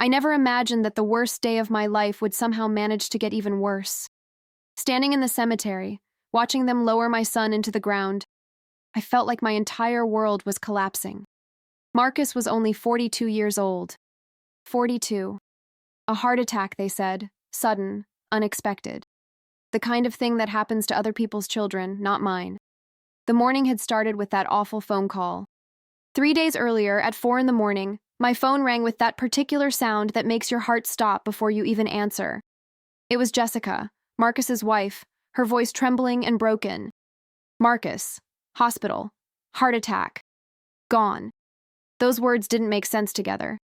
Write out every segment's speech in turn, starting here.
I never imagined that the worst day of my life would somehow manage to get even worse. Standing in the cemetery, watching them lower my son into the ground, I felt like my entire world was collapsing. Marcus was only 42 years old. 42. A heart attack, they said. Sudden, unexpected. The kind of thing that happens to other people's children, not mine. The morning had started with that awful phone call. 3 days earlier, at 4 in the morning, my phone rang with that particular sound that makes your heart stop before you even answer. It was Jessica, Marcus's wife, her voice trembling and broken. Marcus. Hospital. Heart attack. Gone. Those words didn't make sense together.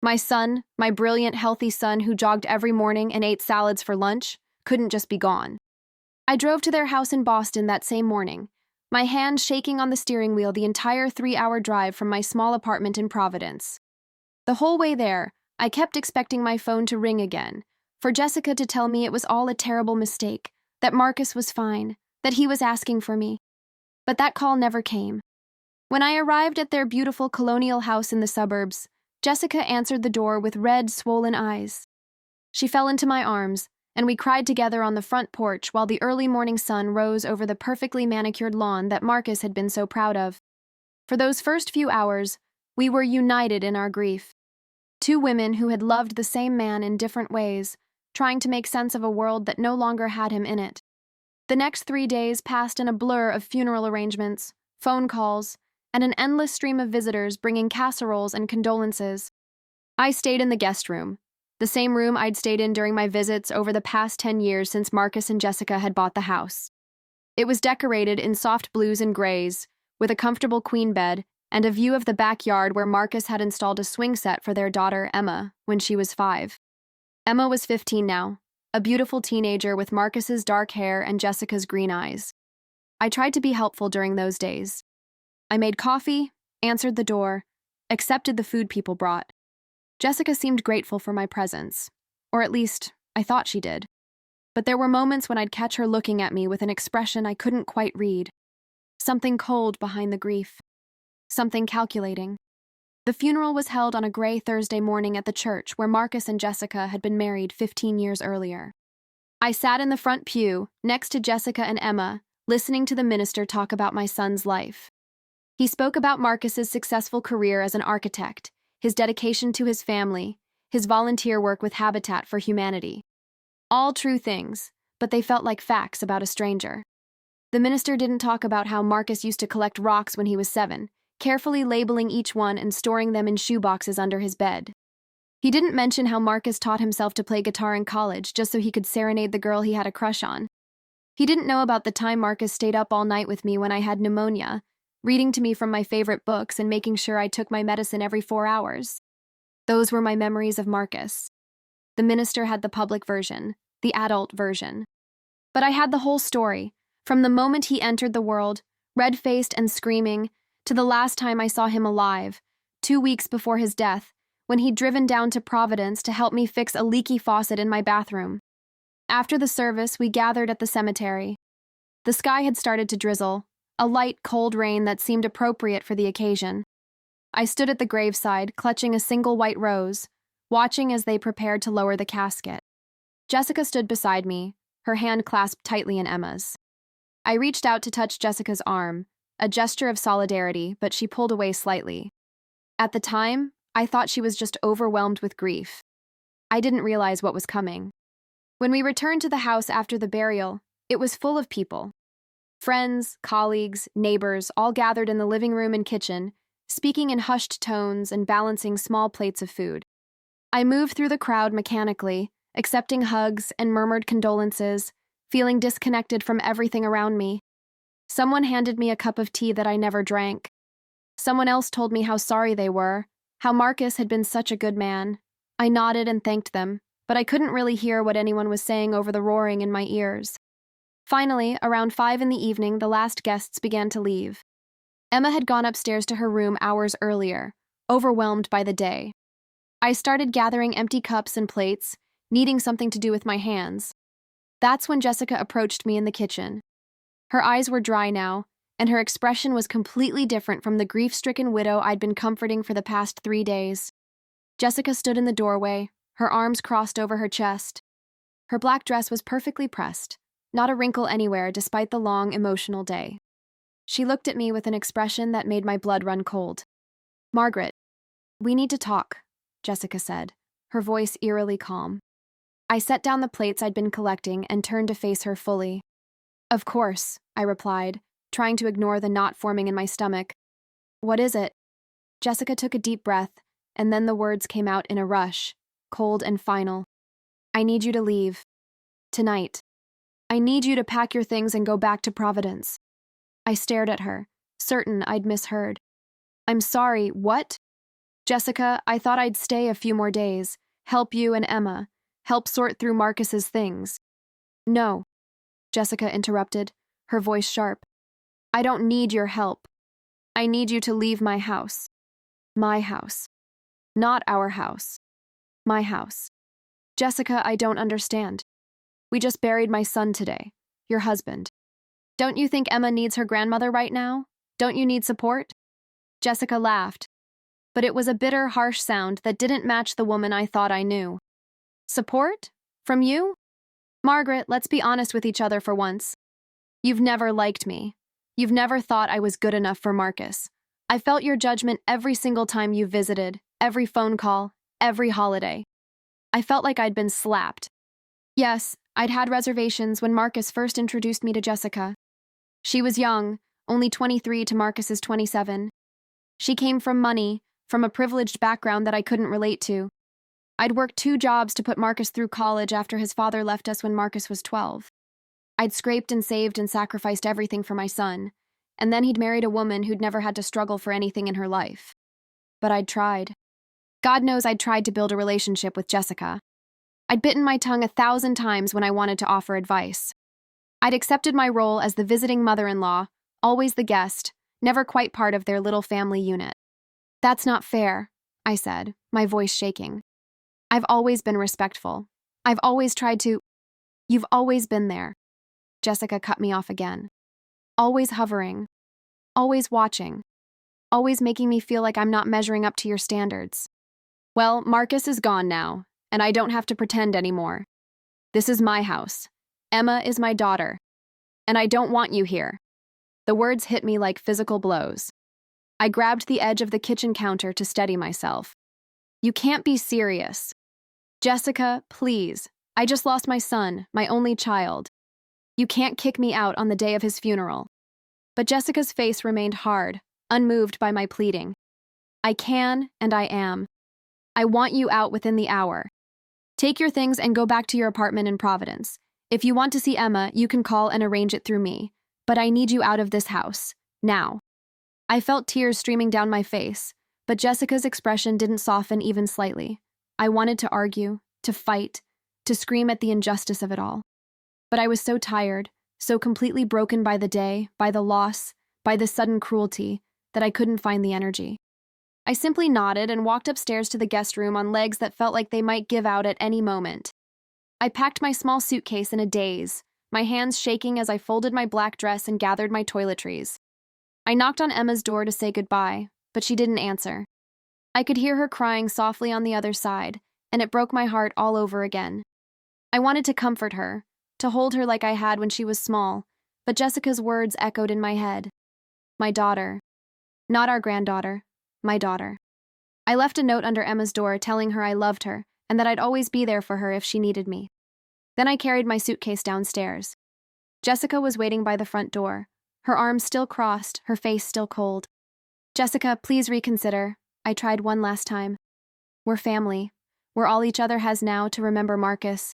My son, my brilliant, healthy son who jogged every morning and ate salads for lunch, couldn't just be gone. I drove to their house in Boston that same morning, my hand shaking on the steering wheel the entire 3-hour drive from my small apartment in Providence. The whole way there, I kept expecting my phone to ring again, for Jessica to tell me it was all a terrible mistake, that Marcus was fine, that he was asking for me. But that call never came. When I arrived at their beautiful colonial house in the suburbs, Jessica answered the door with red, swollen eyes. She fell into my arms, and we cried together on the front porch while the early morning sun rose over the perfectly manicured lawn that Marcus had been so proud of. For those first few hours, we were united in our grief. Two women who had loved the same man in different ways, trying to make sense of a world that no longer had him in it. The next 3 days passed in a blur of funeral arrangements, phone calls, and an endless stream of visitors bringing casseroles and condolences. I stayed in the guest room, the same room I'd stayed in during my visits over the past 10 years since Marcus and Jessica had bought the house. It was decorated in soft blues and grays, with a comfortable queen bed and a view of the backyard where Marcus had installed a swing set for their daughter, Emma, when she was 5. Emma was 15 now, a beautiful teenager with Marcus's dark hair and Jessica's green eyes. I tried to be helpful during those days. I made coffee, answered the door, accepted the food people brought. Jessica seemed grateful for my presence, or at least, I thought she did. But there were moments when I'd catch her looking at me with an expression I couldn't quite read. Something cold behind the grief. Something calculating. The funeral was held on a gray Thursday morning at the church where Marcus and Jessica had been married 15 years earlier. I sat in the front pew, next to Jessica and Emma, listening to the minister talk about my son's life. He spoke about Marcus's successful career as an architect, his dedication to his family, his volunteer work with Habitat for Humanity. All true things, but they felt like facts about a stranger. The minister didn't talk about how Marcus used to collect rocks when he was 7, carefully labeling each one and storing them in shoeboxes under his bed. He didn't mention how Marcus taught himself to play guitar in college just so he could serenade the girl he had a crush on. He didn't know about the time Marcus stayed up all night with me when I had pneumonia, reading to me from my favorite books and making sure I took my medicine every 4 hours. Those were my memories of Marcus. The minister had the public version, the adult version. But I had the whole story, from the moment he entered the world, red-faced and screaming, to the last time I saw him alive, 2 weeks before his death, when he'd driven down to Providence to help me fix a leaky faucet in my bathroom. After the service, we gathered at the cemetery. The sky had started to drizzle, a light, cold rain that seemed appropriate for the occasion. I stood at the graveside, clutching a single white rose, watching as they prepared to lower the casket. Jessica stood beside me, her hand clasped tightly in Emma's. I reached out to touch Jessica's arm, a gesture of solidarity, but she pulled away slightly. At the time, I thought she was just overwhelmed with grief. I didn't realize what was coming. When we returned to the house after the burial, it was full of people. Friends, colleagues, neighbors, all gathered in the living room and kitchen, speaking in hushed tones and balancing small plates of food. I moved through the crowd mechanically, accepting hugs and murmured condolences, feeling disconnected from everything around me. Someone handed me a cup of tea that I never drank. Someone else told me how sorry they were, how Marcus had been such a good man. I nodded and thanked them, but I couldn't really hear what anyone was saying over the roaring in my ears. Finally, around 5 in the evening, the last guests began to leave. Emma had gone upstairs to her room hours earlier, overwhelmed by the day. I started gathering empty cups and plates, needing something to do with my hands. That's when Jessica approached me in the kitchen. Her eyes were dry now, and her expression was completely different from the grief-stricken widow I'd been comforting for the past 3 days. Jessica stood in the doorway, her arms crossed over her chest. Her black dress was perfectly pressed, not a wrinkle anywhere despite the long, emotional day. She looked at me with an expression that made my blood run cold. "Margaret, we need to talk," Jessica said, her voice eerily calm. I set down the plates I'd been collecting and turned to face her fully. "Of course," I replied, trying to ignore the knot forming in my stomach. "What is it?" Jessica took a deep breath, and then the words came out in a rush, cold and final. "I need you to leave. Tonight. I need you to pack your things and go back to Providence." I stared at her, certain I'd misheard. "I'm sorry, what?" "Jessica, I thought I'd stay a few more days, help you and Emma, help sort through Marcus's things." "No," Jessica interrupted, her voice sharp. "I don't need your help. I need you to leave my house. My house. Not our house. My house." "Jessica, I don't understand. We just buried my son today, your husband. Don't you think Emma needs her grandmother right now? Don't you need support?" Jessica laughed, but it was a bitter, harsh sound that didn't match the woman I thought I knew. "Support? From you? Margaret, let's be honest with each other for once. You've never liked me. You've never thought I was good enough for Marcus. I felt your judgment every single time you visited, every phone call, every holiday. I felt like I'd been slapped. Yes, I'd had reservations when Marcus first introduced me to Jessica. She was young, only 23 to Marcus's 27. She came from money, from a privileged background that I couldn't relate to. I'd worked 2 jobs to put Marcus through college after his father left us when Marcus was 12. I'd scraped and saved and sacrificed everything for my son, and then he'd married a woman who'd never had to struggle for anything in her life. But I'd tried. God knows I'd tried to build a relationship with Jessica. I'd bitten my tongue 1,000 times when I wanted to offer advice. I'd accepted my role as the visiting mother-in-law, always the guest, never quite part of their little family unit. "That's not fair," I said, my voice shaking. "I've always been respectful. I've always tried to—" "You've always been there." Jessica cut me off again. "Always hovering. Always watching. Always making me feel like I'm not measuring up to your standards." "Well, Marcus is gone now, and I don't have to pretend anymore. This is my house. Emma is my daughter. And I don't want you here." The words hit me like physical blows. I grabbed the edge of the kitchen counter to steady myself. "You can't be serious. Jessica, please. I just lost my son, my only child. You can't kick me out on the day of his funeral." But Jessica's face remained hard, unmoved by my pleading. "I can, and I am. I want you out within the hour. Take your things and go back to your apartment in Providence. If you want to see Emma, you can call and arrange it through me. But I need you out of this house. Now." I felt tears streaming down my face, but Jessica's expression didn't soften even slightly. I wanted to argue, to fight, to scream at the injustice of it all. But I was so tired, so completely broken by the day, by the loss, by the sudden cruelty, that I couldn't find the energy. I simply nodded and walked upstairs to the guest room on legs that felt like they might give out at any moment. I packed my small suitcase in a daze, my hands shaking as I folded my black dress and gathered my toiletries. I knocked on Emma's door to say goodbye, but she didn't answer. I could hear her crying softly on the other side, and it broke my heart all over again. I wanted to comfort her, to hold her like I had when she was small, but Jessica's words echoed in my head. My daughter. Not our granddaughter. My daughter. I left a note under Emma's door telling her I loved her and that I'd always be there for her if she needed me. Then I carried my suitcase downstairs. Jessica was waiting by the front door, her arms still crossed, her face still cold. "Jessica, please reconsider." I tried one last time. "We're family. We're all each other has now to remember Marcus."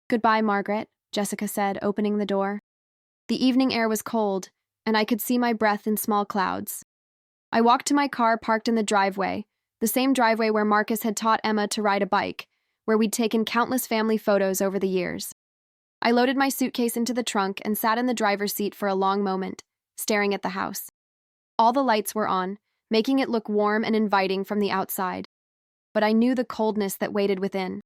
"Goodbye, Margaret," Jessica said, opening the door. The evening air was cold, and I could see my breath in small clouds. I walked to my car parked in the driveway, the same driveway where Marcus had taught Emma to ride a bike, where we'd taken countless family photos over the years. I loaded my suitcase into the trunk and sat in the driver's seat for a long moment, staring at the house. All the lights were on, making it look warm and inviting from the outside. But I knew the coldness that waited within.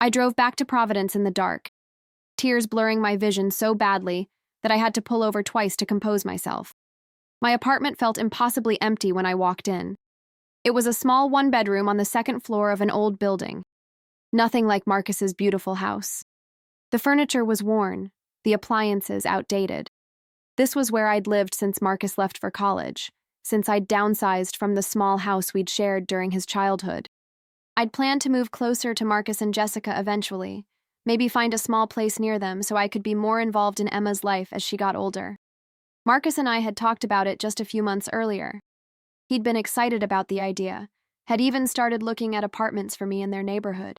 I drove back to Providence in the dark, tears blurring my vision so badly that I had to pull over twice to compose myself. My apartment felt impossibly empty when I walked in. It was a small one-bedroom on the second floor of an old building. Nothing like Marcus's beautiful house. The furniture was worn, the appliances outdated. This was where I'd lived since Marcus left for college, since I'd downsized from the small house we'd shared during his childhood. I'd planned to move closer to Marcus and Jessica eventually, maybe find a small place near them so I could be more involved in Emma's life as she got older. Marcus and I had talked about it just a few months earlier. He'd been excited about the idea, had even started looking at apartments for me in their neighborhood.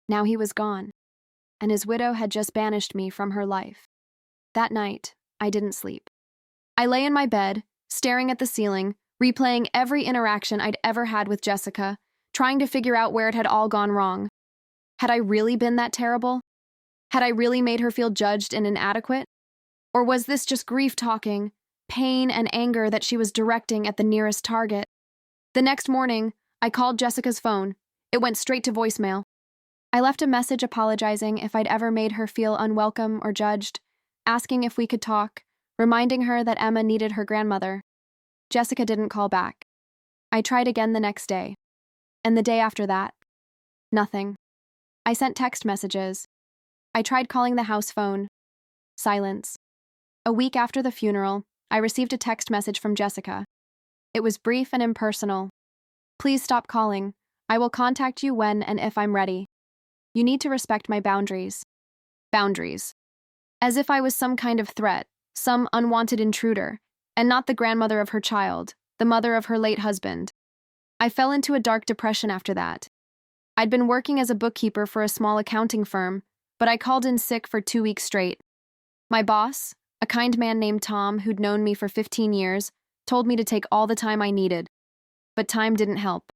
Now he was gone, and his widow had just banished me from her life. That night, I didn't sleep. I lay in my bed, staring at the ceiling, replaying every interaction I'd ever had with Jessica, trying to figure out where it had all gone wrong. Had I really been that terrible? Had I really made her feel judged and inadequate? Or was this just grief talking, pain and anger that she was directing at the nearest target? The next morning, I called Jessica's phone. It went straight to voicemail. I left a message apologizing if I'd ever made her feel unwelcome or judged, asking if we could talk, reminding her that Emma needed her grandmother. Jessica didn't call back. I tried again the next day. And the day after that. Nothing. I sent text messages. I tried calling the house phone. Silence. A week after the funeral, I received a text message from Jessica. It was brief and impersonal. Please stop calling. I will contact you when and if I'm ready. You need to respect my boundaries. Boundaries. As if I was some kind of threat, some unwanted intruder, and not the grandmother of her child, the mother of her late husband. I fell into a dark depression after that. I'd been working as a bookkeeper for a small accounting firm, but I called in sick for 2 weeks straight. My boss, a kind man named Tom who'd known me for 15 years, told me to take all the time I needed. But time didn't help.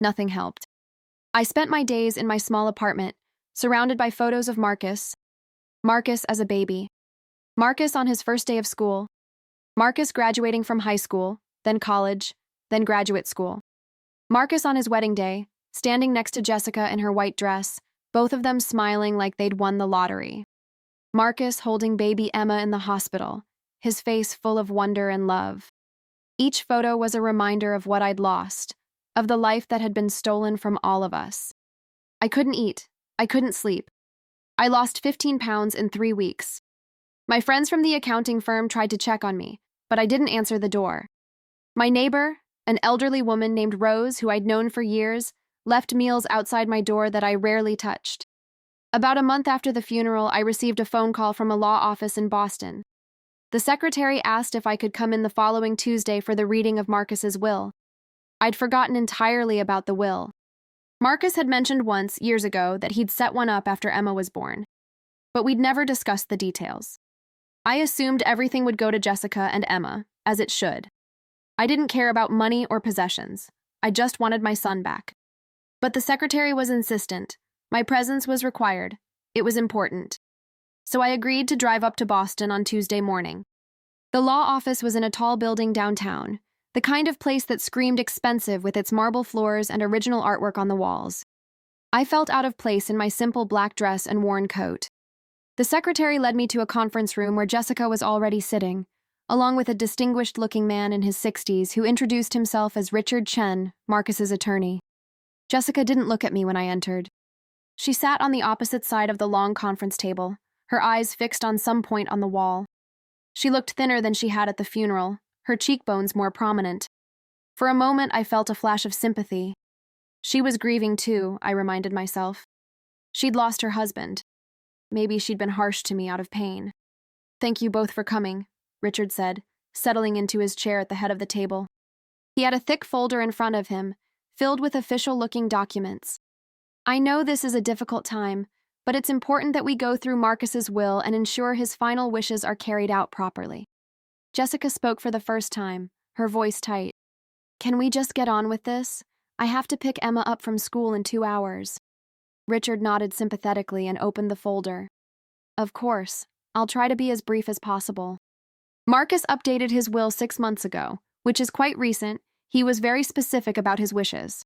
Nothing helped. I spent my days in my small apartment, surrounded by photos of Marcus. Marcus as a baby. Marcus on his first day of school. Marcus graduating from high school, then college, then graduate school. Marcus on his wedding day, standing next to Jessica in her white dress, both of them smiling like they'd won the lottery. Marcus holding baby Emma in the hospital, his face full of wonder and love. Each photo was a reminder of what I'd lost, of the life that had been stolen from all of us. I couldn't eat. I couldn't sleep. I lost 15 pounds in 3 weeks. My friends from the accounting firm tried to check on me, but I didn't answer the door. My neighbor, an elderly woman named Rose, who I'd known for years, left meals outside my door that I rarely touched. About a month after the funeral, I received a phone call from a law office in Boston. The secretary asked if I could come in the following Tuesday for the reading of Marcus's will. I'd forgotten entirely about the will. Marcus had mentioned once, years ago, that he'd set one up after Emma was born. But we'd never discussed the details. I assumed everything would go to Jessica and Emma, as it should. I didn't care about money or possessions. I just wanted my son back. But the secretary was insistent. My presence was required. It was important. So I agreed to drive up to Boston on Tuesday morning. The law office was in a tall building downtown, the kind of place that screamed expensive with its marble floors and original artwork on the walls. I felt out of place in my simple black dress and worn coat. The secretary led me to a conference room where Jessica was already sitting, along with a distinguished-looking man in his 60s who introduced himself as Richard Chen, Marcus's attorney. Jessica didn't look at me when I entered. She sat on the opposite side of the long conference table, her eyes fixed on some point on the wall. She looked thinner than she had at the funeral, her cheekbones more prominent. For a moment, I felt a flash of sympathy. She was grieving too, I reminded myself. She'd lost her husband. Maybe she'd been harsh to me out of pain. "Thank you both for coming," Richard said, settling into his chair at the head of the table. He had a thick folder in front of him, filled with official-looking documents. "I know this is a difficult time, but it's important that we go through Marcus's will and ensure his final wishes are carried out properly." Jessica spoke for the first time, her voice tight. "Can we just get on with this? I have to pick Emma up from school in 2 hours." Richard nodded sympathetically and opened the folder. "Of course. I'll try to be as brief as possible." Marcus updated his will 6 months ago, which is quite recent. He was very specific about his wishes.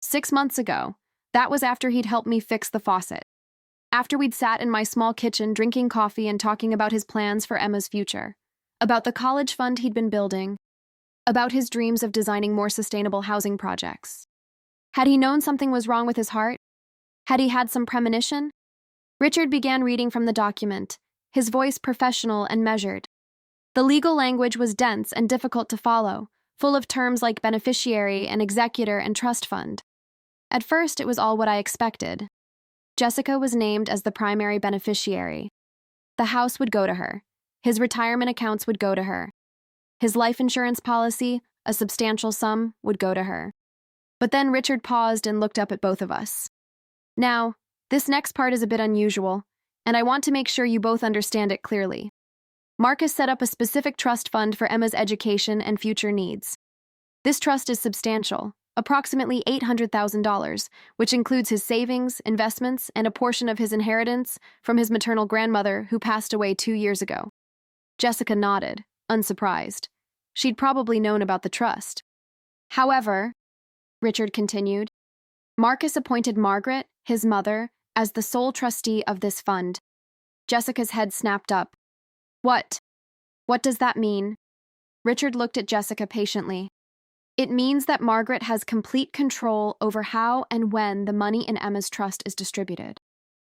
6 months ago, that was after he'd helped me fix the faucet. After we'd sat in my small kitchen drinking coffee and talking about his plans for Emma's future, about the college fund he'd been building. about his dreams of designing more sustainable housing projects. Had he known something was wrong with his heart? Had he had some premonition? Richard began reading from the document, his voice professional and measured. The legal language was dense and difficult to follow, full of terms like beneficiary and executor and trust fund. At first, it was all what I expected. Jessica was named as the primary beneficiary. The house would go to her. His retirement accounts would go to her. His life insurance policy, a substantial sum, would go to her. But then Richard paused and looked up at both of us. Now, this next part is a bit unusual, and I want to make sure you both understand it clearly. Marcus set up a specific trust fund for Emma's education and future needs. This trust is substantial, approximately $800,000, which includes his savings, investments, and a portion of his inheritance from his maternal grandmother who passed away 2 years ago. Jessica nodded, unsurprised. She'd probably known about the trust. However, Richard continued, Marcus appointed Margaret, his mother, as the sole trustee of this fund. Jessica's head snapped up. What? What does that mean? Richard looked at Jessica patiently. It means that Margaret has complete control over how and when the money in Emma's trust is distributed.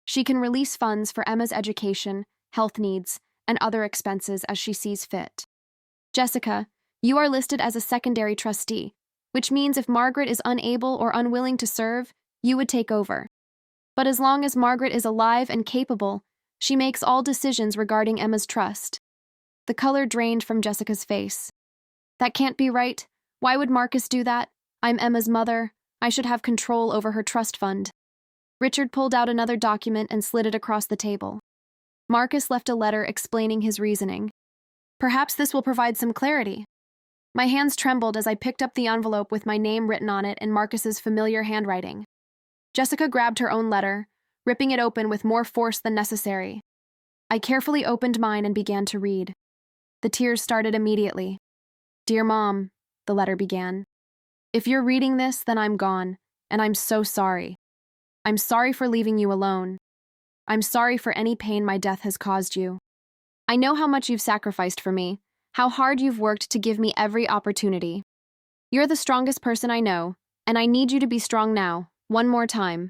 She can release funds for Emma's education, health needs, and other expenses as she sees fit. Jessica, you are listed as a secondary trustee, which means if Margaret is unable or unwilling to serve, you would take over. But as long as Margaret is alive and capable, she makes all decisions regarding Emma's trust. The color drained from Jessica's face. That can't be right. Why would Marcus do that? I'm Emma's mother. I should have control over her trust fund. Richard pulled out another document and slid it across the table. Marcus left a letter explaining his reasoning. Perhaps this will provide some clarity. My hands trembled as I picked up the envelope with my name written on it in Marcus's familiar handwriting. Jessica grabbed her own letter, ripping it open with more force than necessary. I carefully opened mine and began to read. The tears started immediately. Dear Mom, the letter began. If you're reading this, then I'm gone, and I'm so sorry. I'm sorry for leaving you alone. I'm sorry for any pain my death has caused you. I know how much you've sacrificed for me, how hard you've worked to give me every opportunity. You're the strongest person I know, and I need you to be strong now, one more time.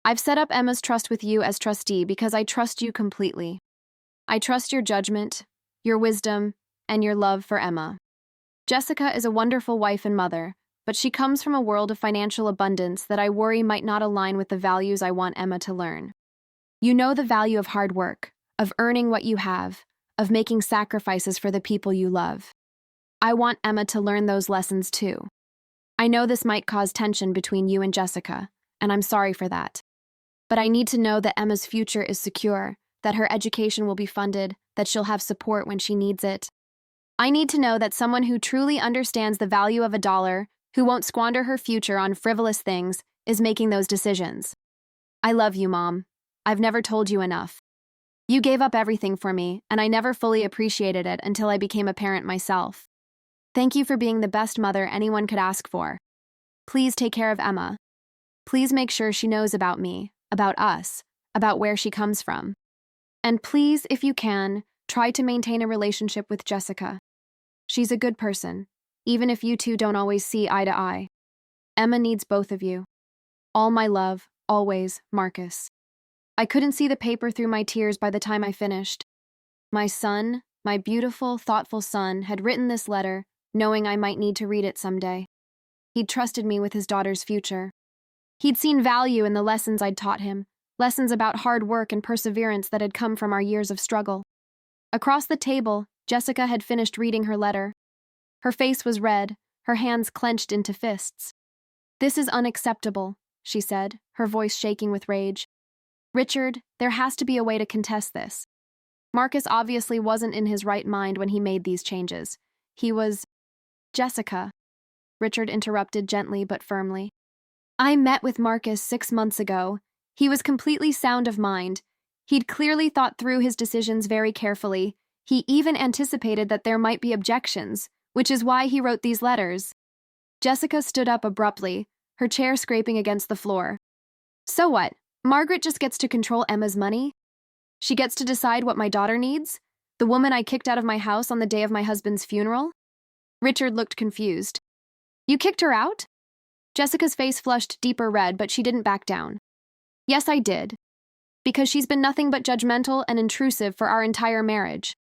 I've set up Emma's trust with you as trustee because I trust you completely. I trust your judgment, your wisdom, and your love for Emma. Jessica is a wonderful wife and mother, but she comes from a world of financial abundance that I worry might not align with the values I want Emma to learn. You know the value of hard work, of earning what you have, of making sacrifices for the people you love. I want Emma to learn those lessons too. I know this might cause tension between you and Jessica, and I'm sorry for that. But I need to know that Emma's future is secure, that her education will be funded, that she'll have support when she needs it. I need to know that someone who truly understands the value of a dollar, who won't squander her future on frivolous things, is making those decisions. I love you, Mom. I've never told you enough. You gave up everything for me, and I never fully appreciated it until I became a parent myself. Thank you for being the best mother anyone could ask for. Please take care of Emma. Please make sure she knows about me, about us, about where she comes from. And please, if you can, try to maintain a relationship with Jessica. She's a good person, even if you two don't always see eye to eye. Emma needs both of you. All my love, always, Marcus. I couldn't see the paper through my tears by the time I finished. My son, my beautiful, thoughtful son, had written this letter, knowing I might need to read it someday. He'd trusted me with his daughter's future. He'd seen value in the lessons I'd taught him, lessons about hard work and perseverance that had come from our years of struggle. Across the table, Jessica had finished reading her letter. Her face was red, her hands clenched into fists. This is unacceptable, she said, her voice shaking with rage. Richard, there has to be a way to contest this. Marcus obviously wasn't in his right mind when he made these changes. He was... Jessica, Richard interrupted gently but firmly. I met with Marcus 6 months ago. He was completely sound of mind. He'd clearly thought through his decisions very carefully. He even anticipated that there might be objections, which is why he wrote these letters. Jessica stood up abruptly, her chair scraping against the floor. So what? Margaret just gets to control Emma's money? She gets to decide what my daughter needs? The woman I kicked out of my house on the day of my husband's funeral? Richard looked confused. You kicked her out? Jessica's face flushed deeper red, but she didn't back down. Yes, I did. Because she's been nothing but judgmental and intrusive for our entire marriage.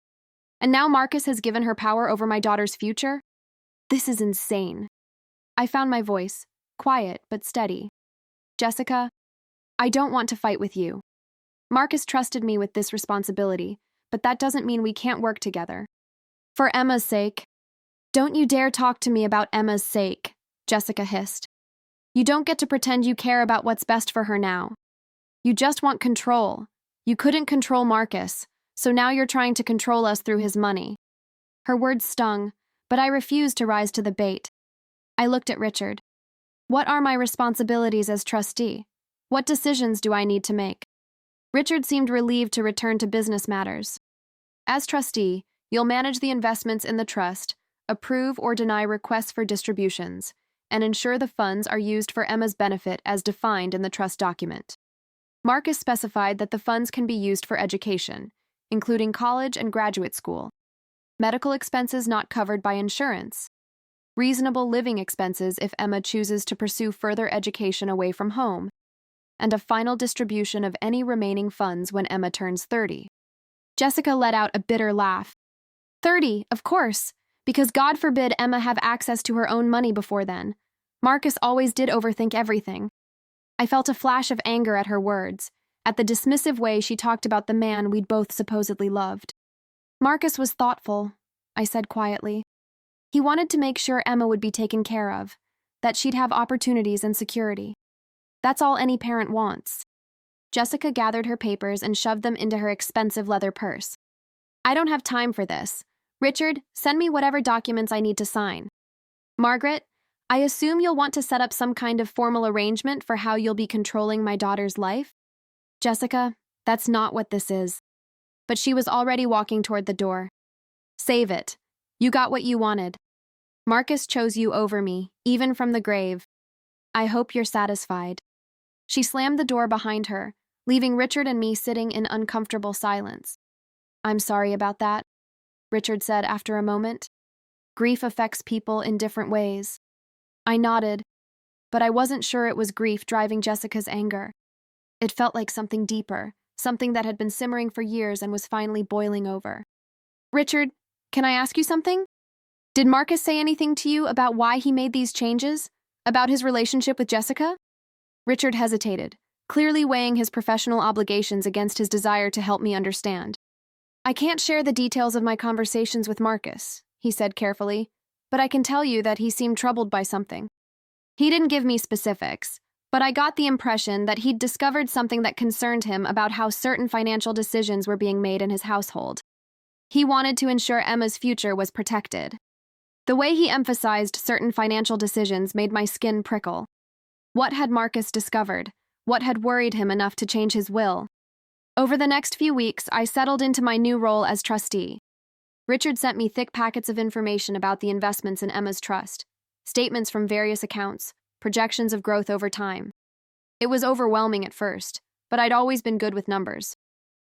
And now Marcus has given her power over my daughter's future? This is insane. I found my voice, quiet but steady. Jessica, I don't want to fight with you. Marcus trusted me with this responsibility, but that doesn't mean we can't work together. For Emma's sake. Don't you dare talk to me about Emma's sake, Jessica hissed. You don't get to pretend you care about what's best for her now. You just want control. You couldn't control Marcus, so now you're trying to control us through his money. Her words stung, but I refused to rise to the bait. I looked at Richard. What are my responsibilities as trustee? What decisions do I need to make? Richard seemed relieved to return to business matters. As trustee, you'll manage the investments in the trust, approve or deny requests for distributions, and ensure the funds are used for Emma's benefit as defined in the trust document. Marcus specified that the funds can be used for education, including college and graduate school, medical expenses not covered by insurance, reasonable living expenses if Emma chooses to pursue further education away from home, and a final distribution of any remaining funds when Emma turns 30. Jessica let out a bitter laugh. 30, of course, because God forbid Emma have access to her own money before then. Marcus always did overthink everything. I felt a flash of anger at her words, at the dismissive way she talked about the man we'd both supposedly loved. Marcus was thoughtful, I said quietly. He wanted to make sure Emma would be taken care of, that she'd have opportunities and security. That's all any parent wants. Jessica gathered her papers and shoved them into her expensive leather purse. I don't have time for this. Richard, send me whatever documents I need to sign. Margaret, I assume you'll want to set up some kind of formal arrangement for how you'll be controlling my daughter's life? Jessica, that's not what this is. But she was already walking toward the door. Save it. You got what you wanted. Marcus chose you over me, even from the grave. I hope you're satisfied. She slammed the door behind her, leaving Richard and me sitting in uncomfortable silence. I'm sorry about that, Richard said after a moment. Grief affects people in different ways. I nodded, but I wasn't sure it was grief driving Jessica's anger. It felt like something deeper, something that had been simmering for years and was finally boiling over. Richard, can I ask you something? Did Marcus say anything to you about why he made these changes? About his relationship with Jessica? Richard hesitated, clearly weighing his professional obligations against his desire to help me understand. I can't share the details of my conversations with Marcus, he said carefully, but I can tell you that he seemed troubled by something. He didn't give me specifics, but I got the impression that he'd discovered something that concerned him about how certain financial decisions were being made in his household. He wanted to ensure Emma's future was protected. The way he emphasized certain financial decisions made my skin prickle. What had Marcus discovered? What had worried him enough to change his will? Over the next few weeks, I settled into my new role as trustee. Richard sent me thick packets of information about the investments in Emma's trust, statements from various accounts, projections of growth over time. It was overwhelming at first, but I'd always been good with numbers.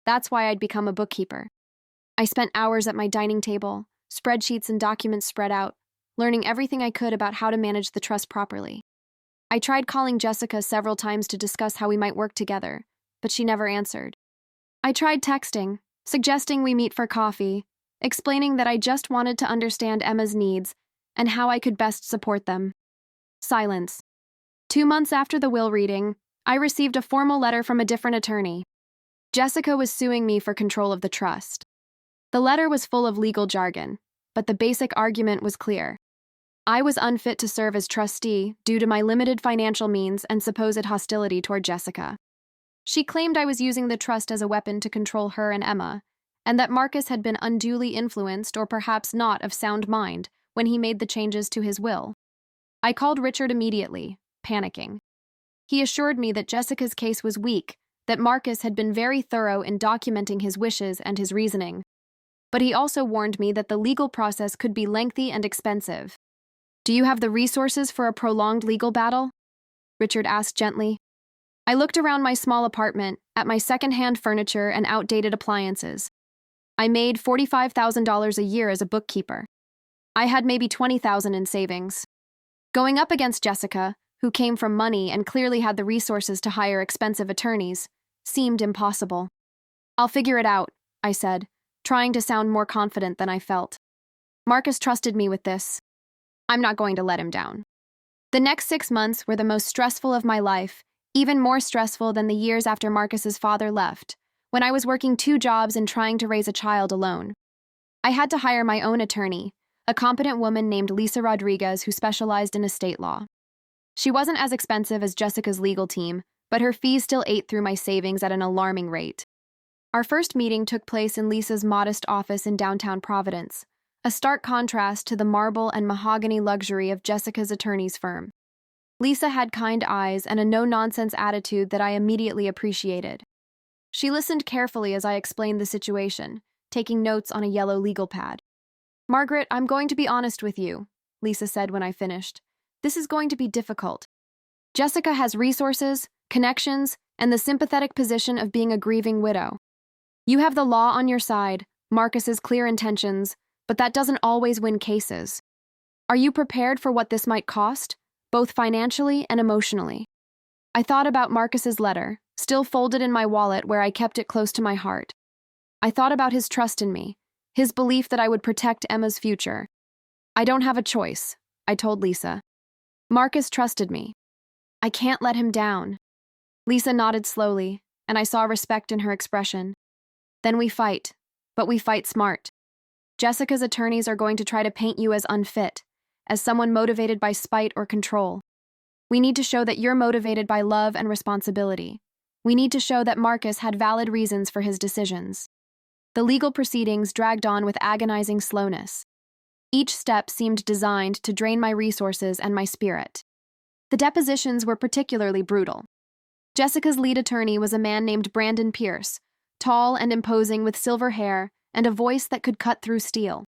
That's why I'd become a bookkeeper. I spent hours at my dining table, spreadsheets and documents spread out, learning everything I could about how to manage the trust properly. I tried calling Jessica several times to discuss how we might work together, but she never answered. I tried texting, suggesting we meet for coffee, explaining that I just wanted to understand Emma's needs and how I could best support them. Silence. 2 months after the will reading, I received a formal letter from a different attorney. Jessica was suing me for control of the trust. The letter was full of legal jargon, but the basic argument was clear. I was unfit to serve as trustee due to my limited financial means and supposed hostility toward Jessica. She claimed I was using the trust as a weapon to control her and Emma, and that Marcus had been unduly influenced or perhaps not of sound mind when he made the changes to his will. I called Richard immediately, panicking. He assured me that Jessica's case was weak, that Marcus had been very thorough in documenting his wishes and his reasoning. But he also warned me that the legal process could be lengthy and expensive. Do you have the resources for a prolonged legal battle? Richard asked gently. I looked around my small apartment, at my second-hand furniture and outdated appliances. I made $45,000 a year as a bookkeeper. I had maybe 20,000 in savings. Going up against Jessica, who came from money and clearly had the resources to hire expensive attorneys, seemed impossible. I'll figure it out, I said, trying to sound more confident than I felt. Marcus trusted me with this. I'm not going to let him down. The next 6 months were the most stressful of my life, even more stressful than the years after Marcus's father left, when I was working 2 jobs and trying to raise a child alone. I had to hire my own attorney, a competent woman named Lisa Rodriguez who specialized in estate law. She wasn't as expensive as Jessica's legal team, but her fees still ate through my savings at an alarming rate. Our first meeting took place in Lisa's modest office in downtown Providence, a stark contrast to the marble and mahogany luxury of Jessica's attorney's firm. Lisa had kind eyes and a no-nonsense attitude that I immediately appreciated. She listened carefully as I explained the situation, taking notes on a yellow legal pad. "Margaret, I'm going to be honest with you," Lisa said when I finished. "This is going to be difficult. Jessica has resources, connections, and the sympathetic position of being a grieving widow. You have the law on your side, Marcus's clear intentions, but that doesn't always win cases. Are you prepared for what this might cost, both financially and emotionally?" I thought about Marcus's letter, still folded in my wallet where I kept it close to my heart. I thought about his trust in me, his belief that I would protect Emma's future. "I don't have a choice," I told Lisa. "Marcus trusted me. I can't let him down." Lisa nodded slowly, and I saw respect in her expression. "Then we fight, but we fight smart. Jessica's attorneys are going to try to paint you as unfit, as someone motivated by spite or control. We need to show that you're motivated by love and responsibility. We need to show that Marcus had valid reasons for his decisions." The legal proceedings dragged on with agonizing slowness. Each step seemed designed to drain my resources and my spirit. The depositions were particularly brutal. Jessica's lead attorney was a man named Brandon Pierce, tall and imposing with silver hair and a voice that could cut through steel.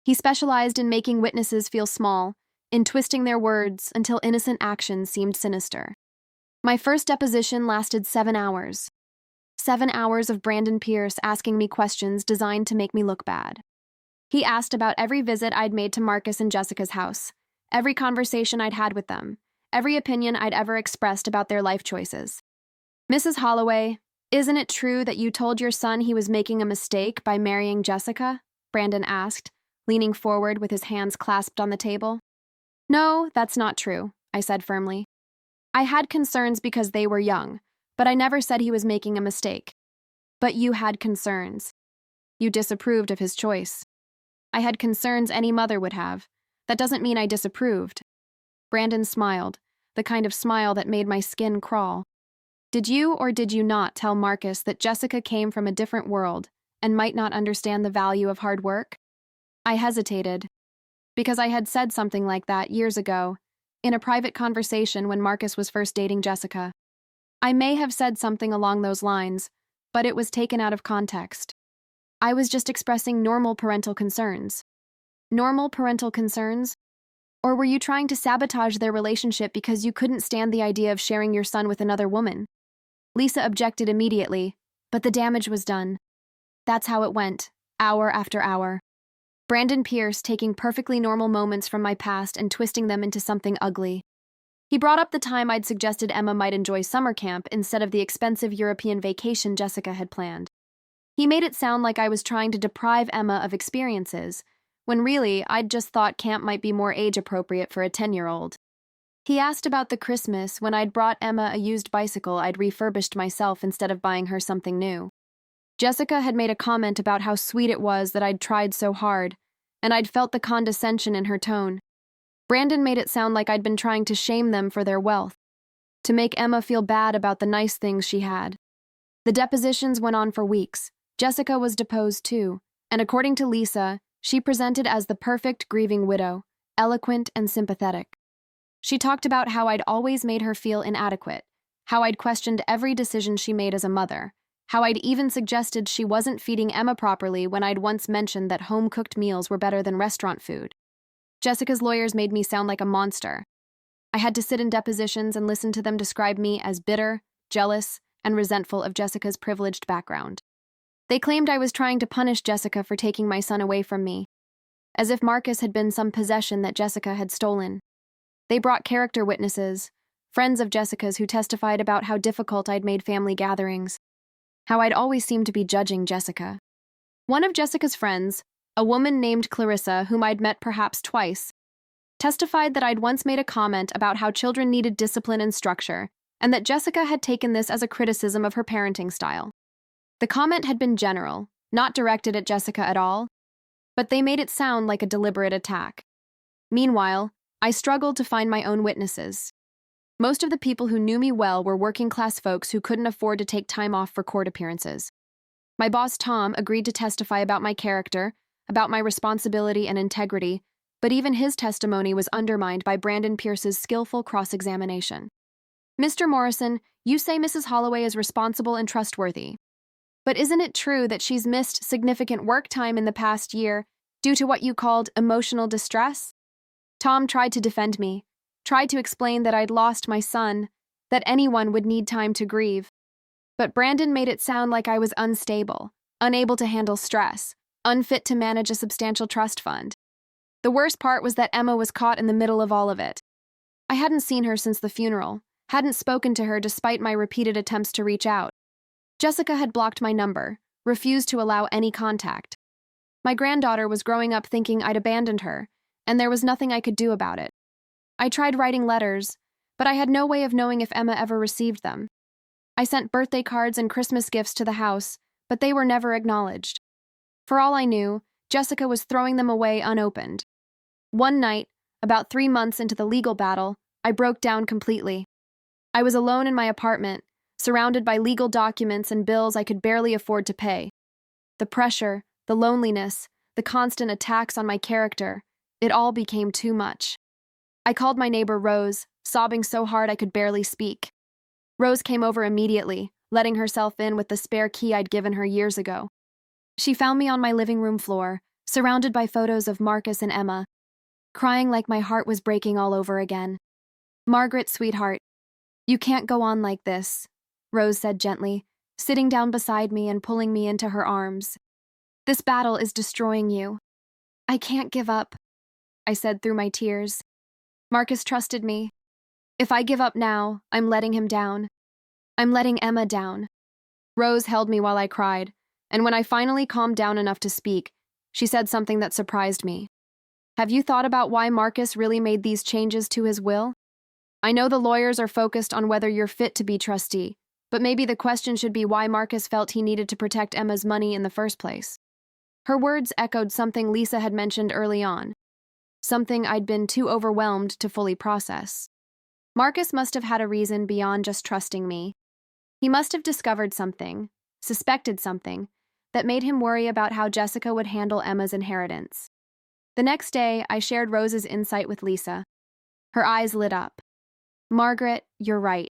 He specialized in making witnesses feel small, in twisting their words until innocent actions seemed sinister. My first deposition lasted 7 hours. 7 hours of Brandon Pierce asking me questions designed to make me look bad. He asked about every visit I'd made to Marcus and Jessica's house, every conversation I'd had with them, every opinion I'd ever expressed about their life choices. "Mrs. Holloway, isn't it true that you told your son he was making a mistake by marrying Jessica?" Brandon asked, leaning forward with his hands clasped on the table. "No, that's not true," I said firmly. "I had concerns because they were young, but I never said he was making a mistake. But you had concerns. You disapproved of his choice." "I had concerns any mother would have. That doesn't mean I disapproved." Brandon smiled, the kind of smile that made my skin crawl. "Did you or did you not tell Marcus that Jessica came from a different world and might not understand the value of hard work?" I hesitated, because I had said something like that years ago, in a private conversation when Marcus was first dating Jessica. I may have said something along those lines, but it was taken out of context. I was just expressing normal parental concerns. Normal parental concerns? Or were you trying to sabotage their relationship because you couldn't stand the idea of sharing your son with another woman? Lisa objected immediately, but the damage was done. That's how it went, hour after hour. Brandon Pierce taking perfectly normal moments from my past and twisting them into something ugly. He brought up the time I'd suggested Emma might enjoy summer camp instead of the expensive European vacation Jessica had planned. He made it sound like I was trying to deprive Emma of experiences, when really I'd just thought camp might be more age-appropriate for a 10-year-old. He asked about the Christmas when I'd brought Emma a used bicycle I'd refurbished myself instead of buying her something new. Jessica had made a comment about how sweet it was that I'd tried so hard, and I'd felt the condescension in her tone. Brandon made it sound like I'd been trying to shame them for their wealth, to make Emma feel bad about the nice things she had. The depositions went on for weeks. Jessica was deposed too, and according to Lisa, she presented as the perfect grieving widow, eloquent and sympathetic. She talked about how I'd always made her feel inadequate, how I'd questioned every decision she made as a mother, how I'd even suggested she wasn't feeding Emma properly when I'd once mentioned that home-cooked meals were better than restaurant food. Jessica's lawyers made me sound like a monster. I had to sit in depositions and listen to them describe me as bitter, jealous, and resentful of Jessica's privileged background. They claimed I was trying to punish Jessica for taking my son away from me. as if Marcus had been some possession that Jessica had stolen. They brought character witnesses, friends of Jessica's who testified about how difficult I'd made family gatherings, how I'd always seemed to be judging Jessica. One of Jessica's friends, a woman named Clarissa, whom I'd met perhaps twice, testified that I'd once made a comment about how children needed discipline and structure, and that Jessica had taken this as a criticism of her parenting style. The comment had been general, not directed at Jessica at all, but they made it sound like a deliberate attack. Meanwhile, I struggled to find my own witnesses. Most of the people who knew me well were working-class folks who couldn't afford to take time off for court appearances. My boss, Tom, agreed to testify about my character, about my responsibility and integrity, but even his testimony was undermined by Brandon Pierce's skillful cross-examination. "Mr. Morrison, you say Mrs. Holloway is responsible and trustworthy. But isn't it true that she's missed significant work time in the past year due to what you called emotional distress?" Tom tried to defend me, tried to explain that I'd lost my son, that anyone would need time to grieve. But Brandon made it sound like I was unstable, unable to handle stress, unfit to manage a substantial trust fund. The worst part was that Emma was caught in the middle of all of it. I hadn't seen her since the funeral, hadn't spoken to her despite my repeated attempts to reach out. Jessica had blocked my number, refused to allow any contact. My granddaughter was growing up thinking I'd abandoned her, and there was nothing I could do about it. I tried writing letters, but I had no way of knowing if Emma ever received them. I sent birthday cards and Christmas gifts to the house, but they were never acknowledged. For all I knew, Jessica was throwing them away unopened. One night, about 3 months into the legal battle, I broke down completely. I was alone in my apartment, surrounded by legal documents and bills I could barely afford to pay. The pressure, the loneliness, the constant attacks on my character, it all became too much. I called my neighbor Rose, sobbing so hard I could barely speak. Rose came over immediately, letting herself in with the spare key I'd given her years ago. She found me on my living room floor, surrounded by photos of Marcus and Emma, crying like my heart was breaking all over again. "Margaret, sweetheart, you can't go on like this," Rose said gently, sitting down beside me and pulling me into her arms. "This battle is destroying you." "I can't give up," I said through my tears. "Marcus trusted me. If I give up now, I'm letting him down. I'm letting Emma down." Rose held me while I cried, and when I finally calmed down enough to speak, she said something that surprised me. "Have you thought about why Marcus really made these changes to his will? I know the lawyers are focused on whether you're fit to be trustee, but maybe the question should be why Marcus felt he needed to protect Emma's money in the first place." Her words echoed something Lisa had mentioned early on, something I'd been too overwhelmed to fully process. Marcus must have had a reason beyond just trusting me. He must have discovered something, suspected something, that made him worry about how Jessica would handle Emma's inheritance. The next day, I shared Rose's insight with Lisa. Her eyes lit up. "Margaret, you're right.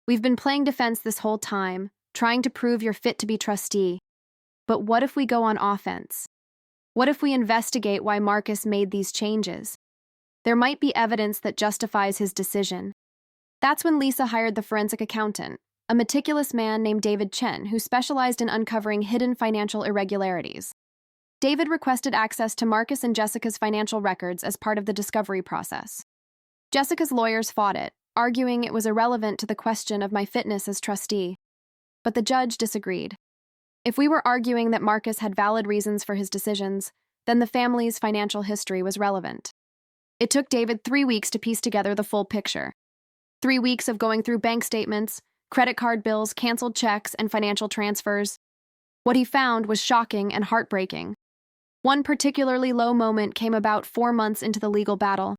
We've been playing defense this whole time, trying to prove you're fit to be trustee. But what if we go on offense? What if we investigate why Marcus made these changes? There might be evidence that justifies his decision." That's when Lisa hired the forensic accountant, a meticulous man named David Chen who specialized in uncovering hidden financial irregularities. David requested access to Marcus and Jessica's financial records as part of the discovery process. Jessica's lawyers fought it, arguing it was irrelevant to the question of my fitness as trustee. But the judge disagreed. If we were arguing that Marcus had valid reasons for his decisions, then the family's financial history was relevant. It took David 3 weeks to piece together the full picture. 3 weeks of going through bank statements, credit card bills, canceled checks, and financial transfers. What he found was shocking and heartbreaking. One particularly low moment came about 4 months into the legal battle.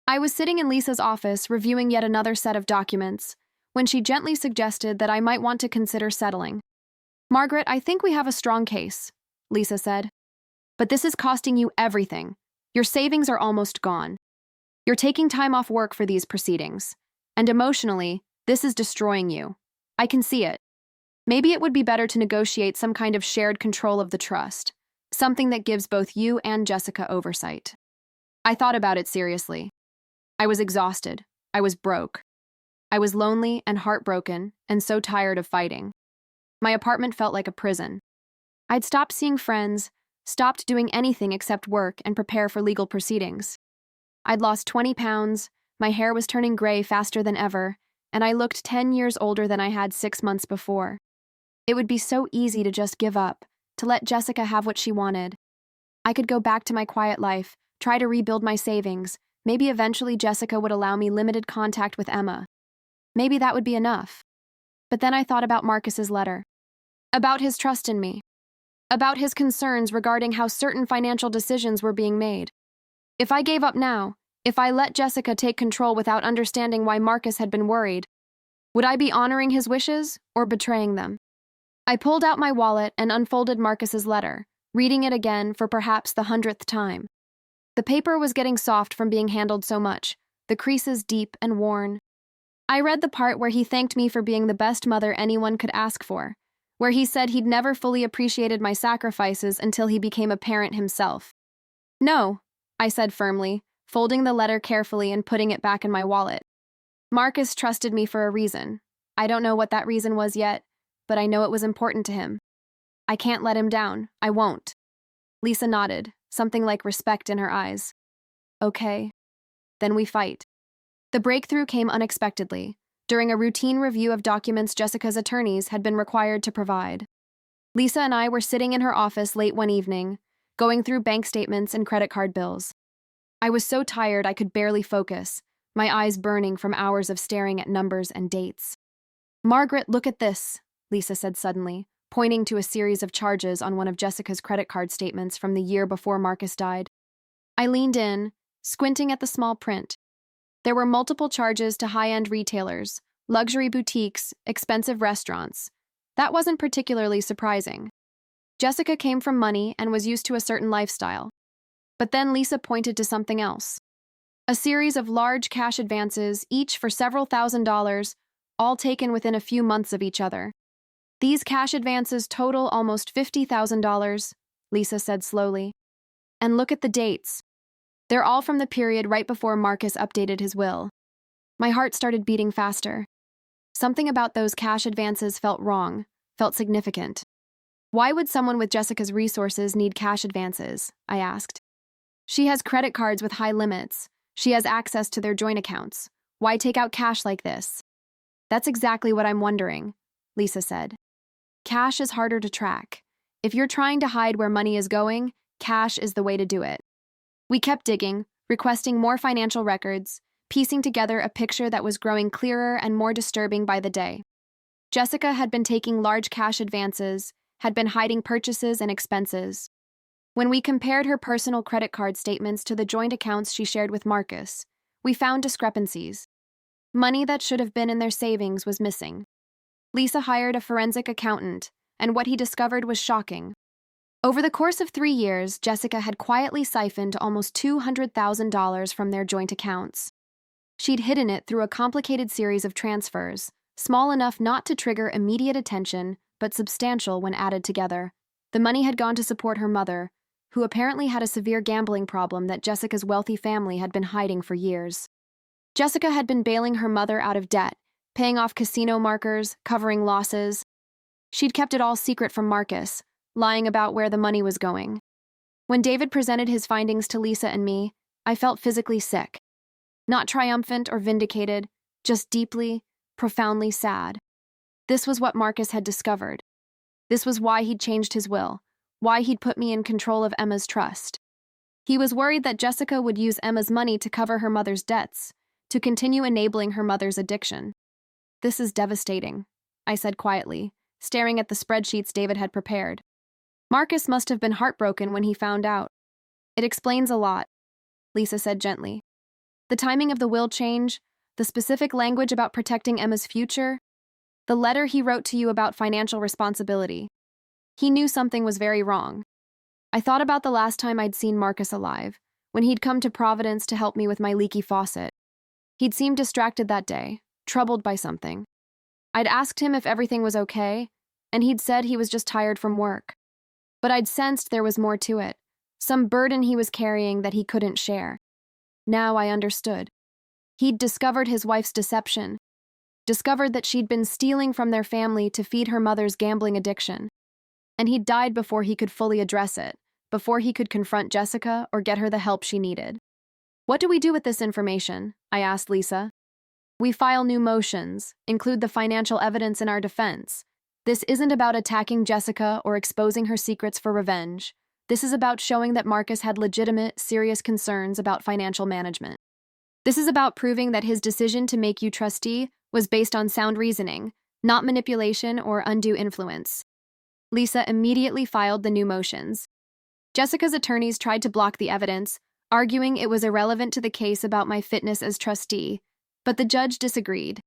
I was sitting in Lisa's office reviewing yet another set of documents when she gently suggested that I might want to consider settling. "Margaret, I think we have a strong case," Lisa said. "But this is costing you everything. Your savings are almost gone. You're taking time off work for these proceedings. And emotionally, this is destroying you. I can see it. Maybe it would be better to negotiate some kind of shared control of the trust, something that gives both you and Jessica oversight." I thought about it seriously. I was exhausted. I was broke. I was lonely and heartbroken and so tired of fighting. My apartment felt like a prison. I'd stopped seeing friends, stopped doing anything except work and prepare for legal proceedings. I'd lost 20 pounds, my hair was turning gray faster than ever, and I looked 10 years older than I had 6 months before. It would be so easy to just give up, to let Jessica have what she wanted. I could go back to my quiet life, try to rebuild my savings. Maybe eventually Jessica would allow me limited contact with Emma. Maybe that would be enough. But then I thought about Marcus's letter. About his trust in me. About his concerns regarding how certain financial decisions were being made. If I gave up now, if I let Jessica take control without understanding why Marcus had been worried, would I be honoring his wishes or betraying them? I pulled out my wallet and unfolded Marcus's letter, reading it again for perhaps the 100th time. The paper was getting soft from being handled so much, the creases deep and worn. I read the part where he thanked me for being the best mother anyone could ask for, where he said he'd never fully appreciated my sacrifices until he became a parent himself. No, I said firmly, folding the letter carefully and putting it back in my wallet. Marcus trusted me for a reason. I don't know what that reason was yet, but I know it was important to him. I can't let him down. I won't. Lisa nodded, something like respect in her eyes. Okay. Then we fight. The breakthrough came unexpectedly, during a routine review of documents Jessica's attorneys had been required to provide. Lisa and I were sitting in her office late one evening, going through bank statements and credit card bills. I was so tired I could barely focus, my eyes burning from hours of staring at numbers and dates. Margaret, look at this, Lisa said suddenly, pointing to a series of charges on one of Jessica's credit card statements from the year before Marcus died. I leaned in, squinting at the small print. There were multiple charges to high-end retailers, luxury boutiques, expensive restaurants. That wasn't particularly surprising. Jessica came from money and was used to a certain lifestyle. But then Lisa pointed to something else. A series of large cash advances, each for several $1,000s, all taken within a few months of each other. These cash advances total almost $50,000, Lisa said slowly. And look at the dates. They're all from the period right before Marcus updated his will. My heart started beating faster. Something about those cash advances felt wrong, felt significant. Why would someone with Jessica's resources need cash advances? I asked. She has credit cards with high limits. She has access to their joint accounts. Why take out cash like this? That's exactly what I'm wondering, Lisa said. Cash is harder to track. If you're trying to hide where money is going, cash is the way to do it. We kept digging, requesting more financial records, piecing together a picture that was growing clearer and more disturbing by the day. Jessica had been taking large cash advances, had been hiding purchases and expenses. When we compared her personal credit card statements to the joint accounts she shared with Marcus, we found discrepancies. Money that should have been in their savings was missing. Lisa hired a forensic accountant, and what he discovered was shocking. Over the course of 3 years, Jessica had quietly siphoned almost $200,000 from their joint accounts. She'd hidden it through a complicated series of transfers, small enough not to trigger immediate attention, but substantial when added together. The money had gone to support her mother, who apparently had a severe gambling problem that Jessica's wealthy family had been hiding for years. Jessica had been bailing her mother out of debt, paying off casino markers, covering losses. She'd kept it all secret from Marcus, lying about where the money was going. When David presented his findings to Lisa and me, I felt physically sick. Not triumphant or vindicated, just deeply, profoundly sad. This was what Marcus had discovered. This was why he'd changed his will, why he'd put me in control of Emma's trust. He was worried that Jessica would use Emma's money to cover her mother's debts, to continue enabling her mother's addiction. This is devastating, I said quietly, staring at the spreadsheets David had prepared. Marcus must have been heartbroken when he found out. It explains a lot, Lisa said gently. The timing of the will change, the specific language about protecting Emma's future, the letter he wrote to you about financial responsibility. He knew something was very wrong. I thought about the last time I'd seen Marcus alive, when he'd come to Providence to help me with my leaky faucet. He'd seemed distracted that day, troubled by something. I'd asked him if everything was okay, and he'd said he was just tired from work. But I'd sensed there was more to it, some burden he was carrying that he couldn't share. Now I understood. He'd discovered his wife's deception, discovered that she'd been stealing from their family to feed her mother's gambling addiction. And he'd died before he could fully address it, before he could confront Jessica or get her the help she needed. What do we do with this information? I asked Lisa. We file new motions, include the financial evidence in our defense. This isn't about attacking Jessica or exposing her secrets for revenge. This is about showing that Marcus had legitimate, serious concerns about financial management. This is about proving that his decision to make you trustee was based on sound reasoning, not manipulation or undue influence. Lisa immediately filed the new motions. Jessica's attorneys tried to block the evidence, arguing it was irrelevant to the case about my fitness as trustee, but the judge disagreed.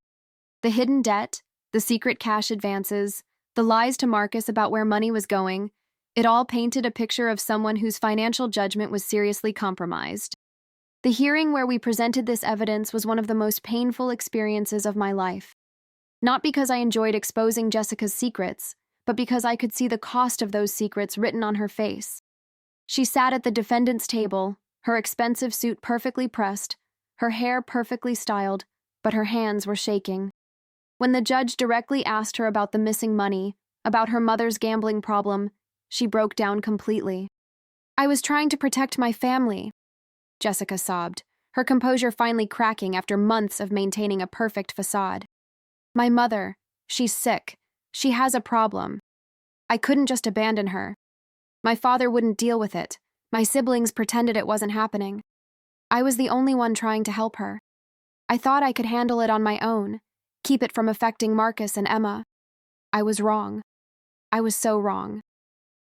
The hidden debt, the secret cash advances, the lies to Marcus about where money was going, it all painted a picture of someone whose financial judgment was seriously compromised. The hearing where we presented this evidence was one of the most painful experiences of my life. Not because I enjoyed exposing Jessica's secrets, but because I could see the cost of those secrets written on her face. She sat at the defendant's table, her expensive suit perfectly pressed, her hair perfectly styled, but her hands were shaking. When the judge directly asked her about the missing money, about her mother's gambling problem, she broke down completely. I was trying to protect my family, Jessica sobbed, her composure finally cracking after months of maintaining a perfect facade. My mother, she's sick. She has a problem. I couldn't just abandon her. My father wouldn't deal with it. My siblings pretended it wasn't happening. I was the only one trying to help her. I thought I could handle it on my own, keep it from affecting Marcus and Emma. I was wrong. I was so wrong.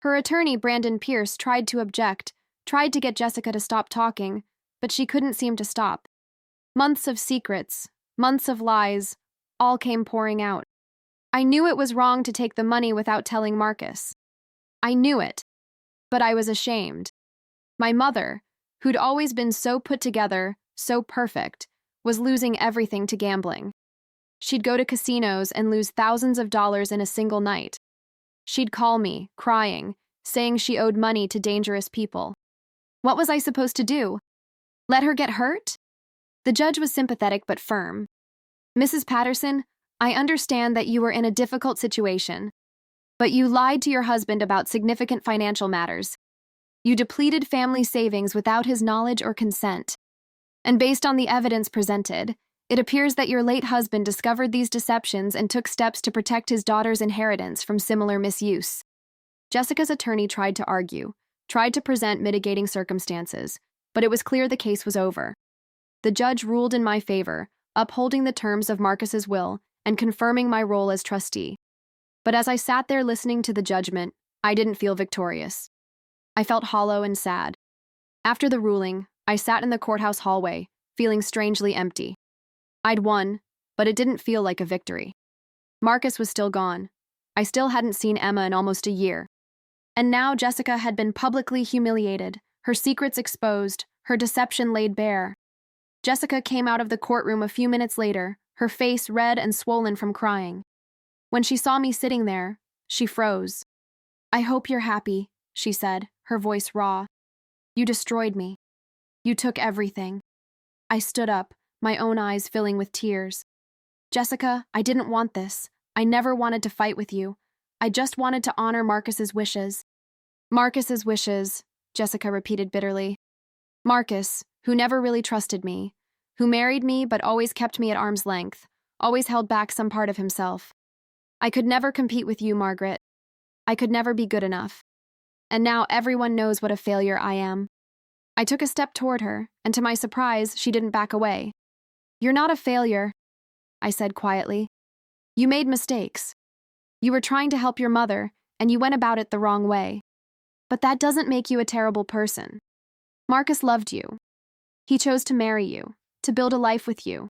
Her attorney, Brandon Pierce, tried to object, tried to get Jessica to stop talking, but she couldn't seem to stop. Months of secrets, months of lies, all came pouring out. I knew it was wrong to take the money without telling Marcus. I knew it, but I was ashamed. My mother, who'd always been so put together, so perfect, was losing everything to gambling. She'd go to casinos and lose thousands of dollars in a single night. She'd call me, crying, saying she owed money to dangerous people. What was I supposed to do? Let her get hurt? The judge was sympathetic but firm. Mrs. Patterson, I understand that you were in a difficult situation, but you lied to your husband about significant financial matters. You depleted family savings without his knowledge or consent. And based on the evidence presented, it appears that your late husband discovered these deceptions and took steps to protect his daughter's inheritance from similar misuse. Jessica's attorney tried to argue, tried to present mitigating circumstances, but it was clear the case was over. The judge ruled in my favor, upholding the terms of Marcus's will and confirming my role as trustee. But as I sat there listening to the judgment, I didn't feel victorious. I felt hollow and sad. After the ruling, I sat in the courthouse hallway, feeling strangely empty. I'd won, but it didn't feel like a victory. Marcus was still gone. I still hadn't seen Emma in almost a year. And now Jessica had been publicly humiliated, her secrets exposed, her deception laid bare. Jessica came out of the courtroom a few minutes later, her face red and swollen from crying. When she saw me sitting there, she froze. I hope you're happy, she said, her voice raw. You destroyed me. You took everything. I stood up, my own eyes filling with tears. Jessica, I didn't want this. I never wanted to fight with you. I just wanted to honor Marcus's wishes. Marcus's wishes, Jessica repeated bitterly. Marcus, who never really trusted me, who married me but always kept me at arm's length, always held back some part of himself. I could never compete with you, Margaret. I could never be good enough. And now everyone knows what a failure I am. I took a step toward her, and to my surprise, she didn't back away. You're not a failure, I said quietly. You made mistakes. You were trying to help your mother, and you went about it the wrong way. But that doesn't make you a terrible person. Marcus loved you. He chose to marry you, to build a life with you.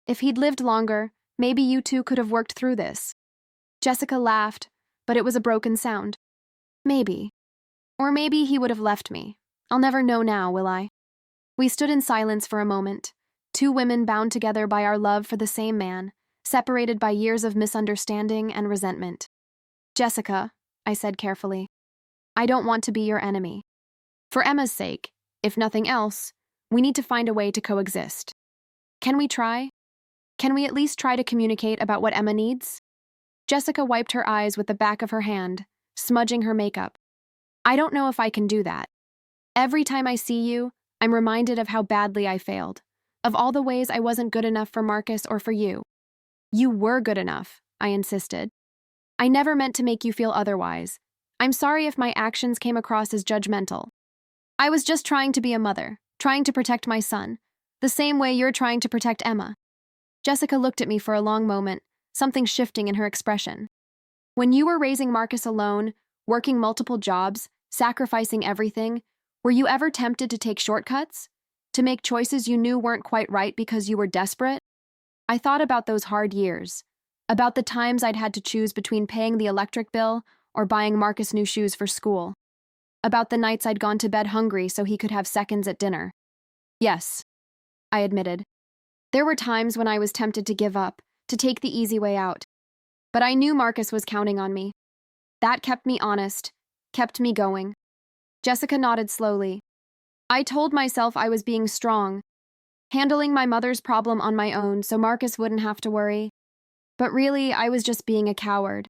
If he'd lived longer, maybe you two could have worked through this. Jessica laughed, but it was a broken sound. Maybe. Or maybe he would have left me. I'll never know now, will I? We stood in silence for a moment, two women bound together by our love for the same man, separated by years of misunderstanding and resentment. Jessica, I said carefully, I don't want to be your enemy. For Emma's sake, if nothing else, we need to find a way to coexist. Can we try? Can we at least try to communicate about what Emma needs? Jessica wiped her eyes with the back of her hand, smudging her makeup. I don't know if I can do that. Every time I see you, I'm reminded of how badly I failed, of all the ways I wasn't good enough for Marcus or for you. You were good enough, I insisted. I never meant to make you feel otherwise. I'm sorry if my actions came across as judgmental. I was just trying to be a mother, trying to protect my son, the same way you're trying to protect Emma. Jessica looked at me for a long moment, something shifting in her expression. When you were raising Marcus alone, working multiple jobs, sacrificing everything, were you ever tempted to take shortcuts? To make choices you knew weren't quite right because you were desperate? I thought about those hard years, about the times I'd had to choose between paying the electric bill or buying Marcus new shoes for school, about the nights I'd gone to bed hungry so he could have seconds at dinner. Yes, I admitted. There were times when I was tempted to give up, to take the easy way out. But I knew Marcus was counting on me. That kept me honest, kept me going. Jessica nodded slowly. I told myself I was being strong, handling my mother's problem on my own so Marcus wouldn't have to worry. But really, I was just being a coward.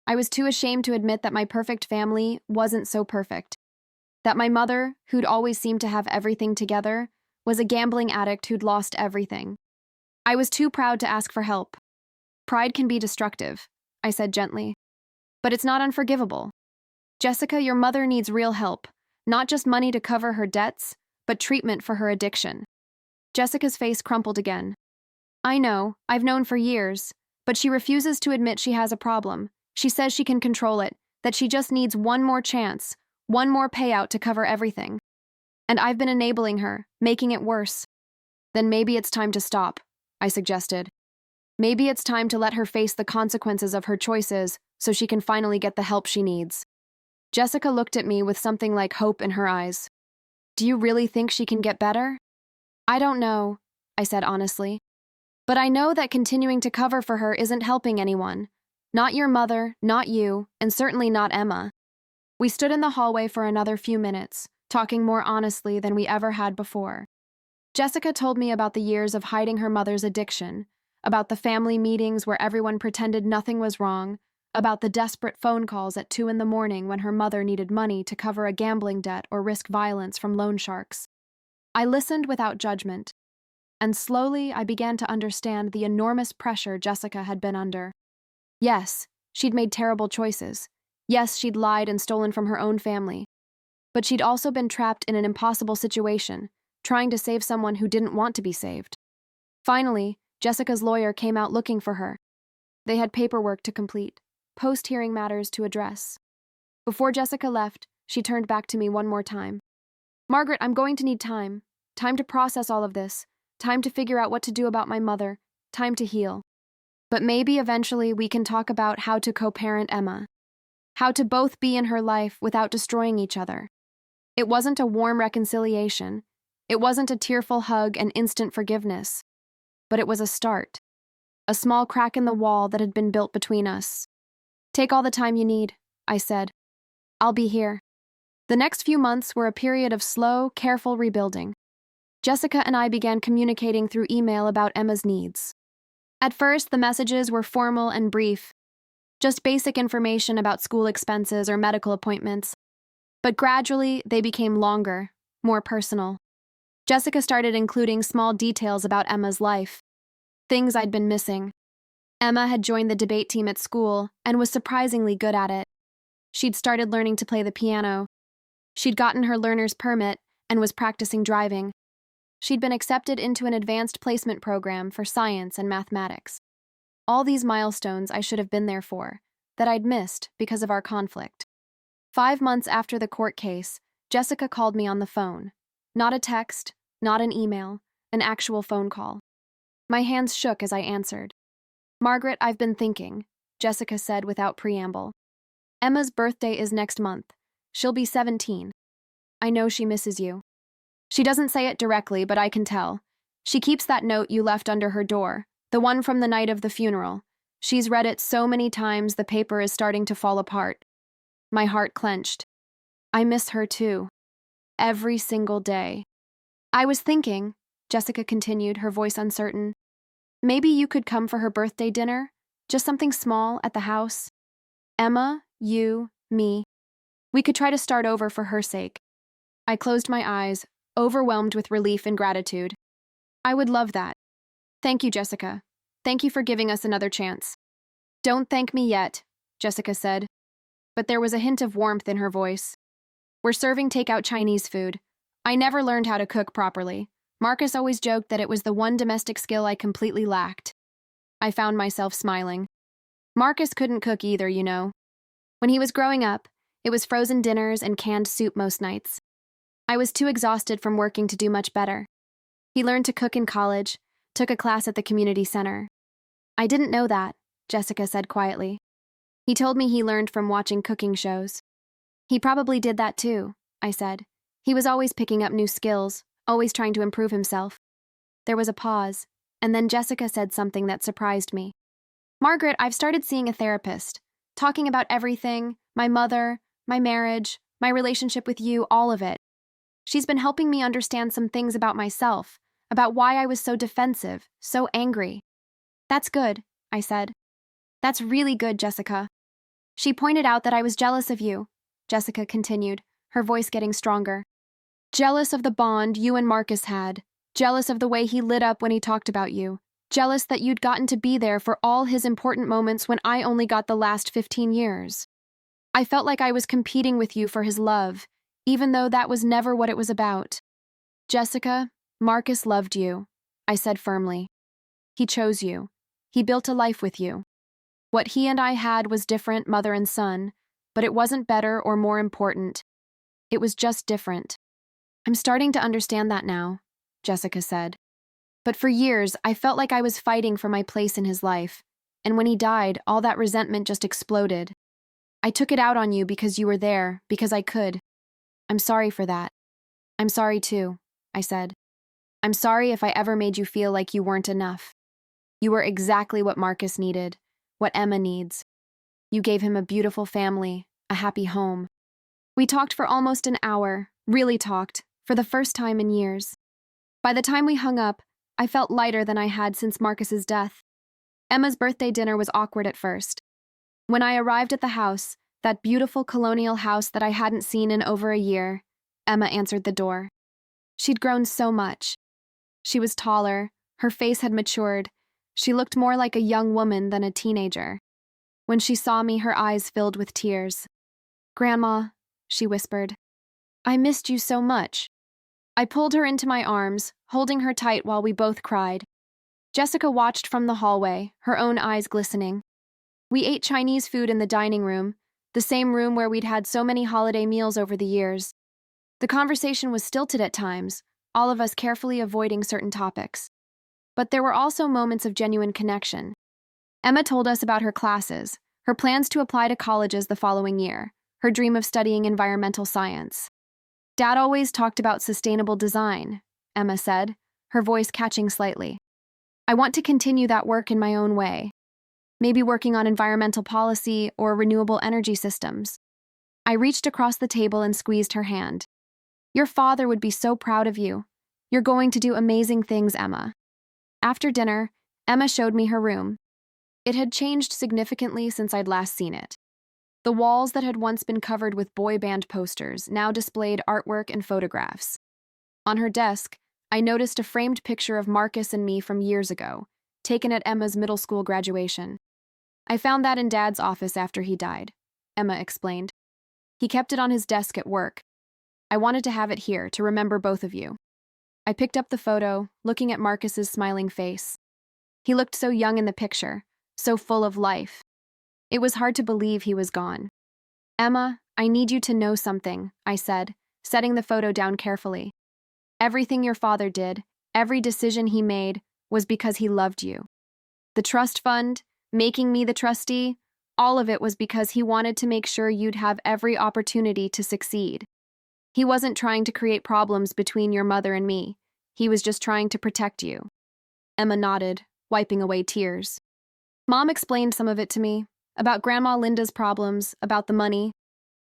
I was too ashamed to admit that my perfect family wasn't so perfect. That my mother, who'd always seemed to have everything together, was a gambling addict who'd lost everything. I was too proud to ask for help. Pride can be destructive, I said gently. But it's not unforgivable. Jessica, your mother needs real help, not just money to cover her debts, but treatment for her addiction. Jessica's face crumpled again. I know, I've known for years, but she refuses to admit she has a problem. She says she can control it, that she just needs one more chance, one more payout to cover everything. And I've been enabling her, making it worse. Then maybe it's time to stop, I suggested. Maybe it's time to let her face the consequences of her choices so she can finally get the help she needs. Jessica looked at me with something like hope in her eyes. Do you really think she can get better? I don't know, I said honestly. But I know that continuing to cover for her isn't helping anyone. Not your mother, not you, and certainly not Emma. We stood in the hallway for another few minutes, talking more honestly than we ever had before. Jessica told me about the years of hiding her mother's addiction, about the family meetings where everyone pretended nothing was wrong, about the desperate phone calls at 2 in the morning when her mother needed money to cover a gambling debt or risk violence from loan sharks. I listened without judgment, and slowly I began to understand the enormous pressure Jessica had been under. Yes, she'd made terrible choices. Yes, she'd lied and stolen from her own family. But she'd also been trapped in an impossible situation, trying to save someone who didn't want to be saved. Finally, Jessica's lawyer came out looking for her. They had paperwork to complete, post-hearing matters to address. Before Jessica left, she turned back to me one more time. Margaret, I'm going to need time. Time to process all of this. Time to figure out what to do about my mother. Time to heal. But maybe eventually we can talk about how to co-parent Emma. How to both be in her life without destroying each other. It wasn't a warm reconciliation. It wasn't a tearful hug and instant forgiveness. But it was a start. A small crack in the wall that had been built between us. Take all the time you need, I said. I'll be here. The next few months were a period of slow, careful rebuilding. Jessica and I began communicating through email about Emma's needs. At first, the messages were formal and brief, just basic information about school expenses or medical appointments. But gradually, they became longer, more personal. Jessica started including small details about Emma's life, things I'd been missing. Emma had joined the debate team at school and was surprisingly good at it. She'd started learning to play the piano. She'd gotten her learner's permit and was practicing driving. She'd been accepted into an advanced placement program for science and mathematics. All these milestones I should have been there for, that I'd missed because of our conflict. 5 months after the court case, Jessica called me on the phone. Not a text, not an email, an actual phone call. My hands shook as I answered. Margaret, I've been thinking, Jessica said without preamble. Emma's birthday is next month. She'll be 17. I know she misses you. She doesn't say it directly, but I can tell. She keeps that note you left under her door, the one from the night of the funeral. She's read it so many times the paper is starting to fall apart. My heart clenched. I miss her too. Every single day. I was thinking, Jessica continued, her voice uncertain, maybe you could come for her birthday dinner? Just something small at the house? Emma, you, me. We could try to start over for her sake. I closed my eyes, overwhelmed with relief and gratitude. I would love that. Thank you, Jessica. Thank you for giving us another chance. Don't thank me yet, Jessica said, but there was a hint of warmth in her voice. We're serving takeout Chinese food. I never learned how to cook properly. Marcus always joked that it was the one domestic skill I completely lacked. I found myself smiling. Marcus couldn't cook either, you know. When he was growing up, it was frozen dinners and canned soup most nights. I was too exhausted from working to do much better. He learned to cook in college, took a class at the community center. I didn't know that, Jessica said quietly. He told me he learned from watching cooking shows. He probably did that too, I said. He was always picking up new skills, always trying to improve himself. There was a pause, and then Jessica said something that surprised me. Margaret, I've started seeing a therapist, talking about everything, my mother, my marriage, my relationship with you, all of it. She's been helping me understand some things about myself, about why I was so defensive, so angry. That's good, I said. That's really good, Jessica. She pointed out that I was jealous of you, Jessica continued, her voice getting stronger. Jealous of the bond you and Marcus had, jealous of the way he lit up when he talked about you, jealous that you'd gotten to be there for all his important moments when I only got the last 15 years. I felt like I was competing with you for his love, even though that was never what it was about. Jessica, Marcus loved you, I said firmly. He chose you. He built a life with you. What he and I had was different, mother and son, but it wasn't better or more important. It was just different. I'm starting to understand that now, Jessica said. But for years, I felt like I was fighting for my place in his life, and when he died, all that resentment just exploded. I took it out on you because you were there, because I could. I'm sorry for that. I'm sorry too, I said. I'm sorry if I ever made you feel like you weren't enough. You were exactly what Marcus needed, what Emma needs. You gave him a beautiful family, a happy home. We talked for almost an hour, really talked, for the first time in years. By the time we hung up, I felt lighter than I had since Marcus's death. Emma's birthday dinner was awkward at first. When I arrived at the house, that beautiful colonial house that I hadn't seen in over a year, Emma answered the door. She'd grown so much. She was taller, her face had matured, she looked more like a young woman than a teenager. When she saw me, her eyes filled with tears. "Grandma," she whispered, "I missed you so much." I pulled her into my arms, holding her tight while we both cried. Jessica watched from the hallway, her own eyes glistening. We ate Chinese food in the dining room, the same room where we'd had so many holiday meals over the years. The conversation was stilted at times, all of us carefully avoiding certain topics. But there were also moments of genuine connection. Emma told us about her classes, her plans to apply to colleges the following year, her dream of studying environmental science. Dad always talked about sustainable design, Emma said, her voice catching slightly. I want to continue that work in my own way. Maybe working on environmental policy or renewable energy systems. I reached across the table and squeezed her hand. Your father would be so proud of you. You're going to do amazing things, Emma. After dinner, Emma showed me her room. It had changed significantly since I'd last seen it. The walls that had once been covered with boy band posters now displayed artwork and photographs. On her desk, I noticed a framed picture of Marcus and me from years ago, taken at Emma's middle school graduation. I found that in Dad's office after he died, Emma explained. He kept it on his desk at work. I wanted to have it here to remember both of you. I picked up the photo, looking at Marcus's smiling face. He looked so young in the picture, so full of life. It was hard to believe he was gone. Emma, I need you to know something, I said, setting the photo down carefully. Everything your father did, every decision he made, was because he loved you. The trust fund, making me the trustee, all of it was because he wanted to make sure you'd have every opportunity to succeed. He wasn't trying to create problems between your mother and me. He was just trying to protect you. Emma nodded, wiping away tears. Mom explained some of it to me, about Grandma Linda's problems, about the money.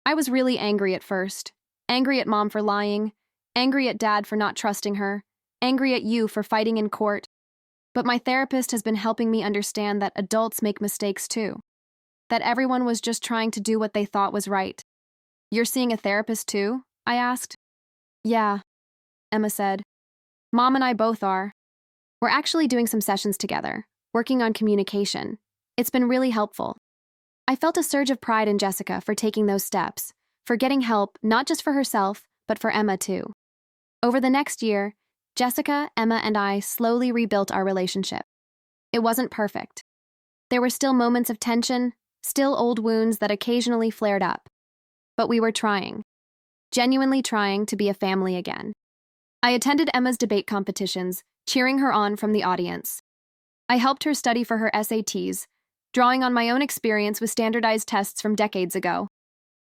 I was really angry at first. Angry at Mom for lying, angry at Dad for not trusting her, angry at you for fighting in court. But my therapist has been helping me understand that adults make mistakes too. That everyone was just trying to do what they thought was right. You're seeing a therapist too? I asked. Yeah, Emma said. Mom and I both are. We're actually doing some sessions together, working on communication. It's been really helpful. I felt a surge of pride in Jessica for taking those steps, for getting help not just for herself, but for Emma too. Over the next year, Jessica, Emma, and I slowly rebuilt our relationship. It wasn't perfect. There were still moments of tension, still old wounds that occasionally flared up. But we were trying, genuinely trying to be a family again. I attended Emma's debate competitions, cheering her on from the audience. I helped her study for her SATs, drawing on my own experience with standardized tests from decades ago.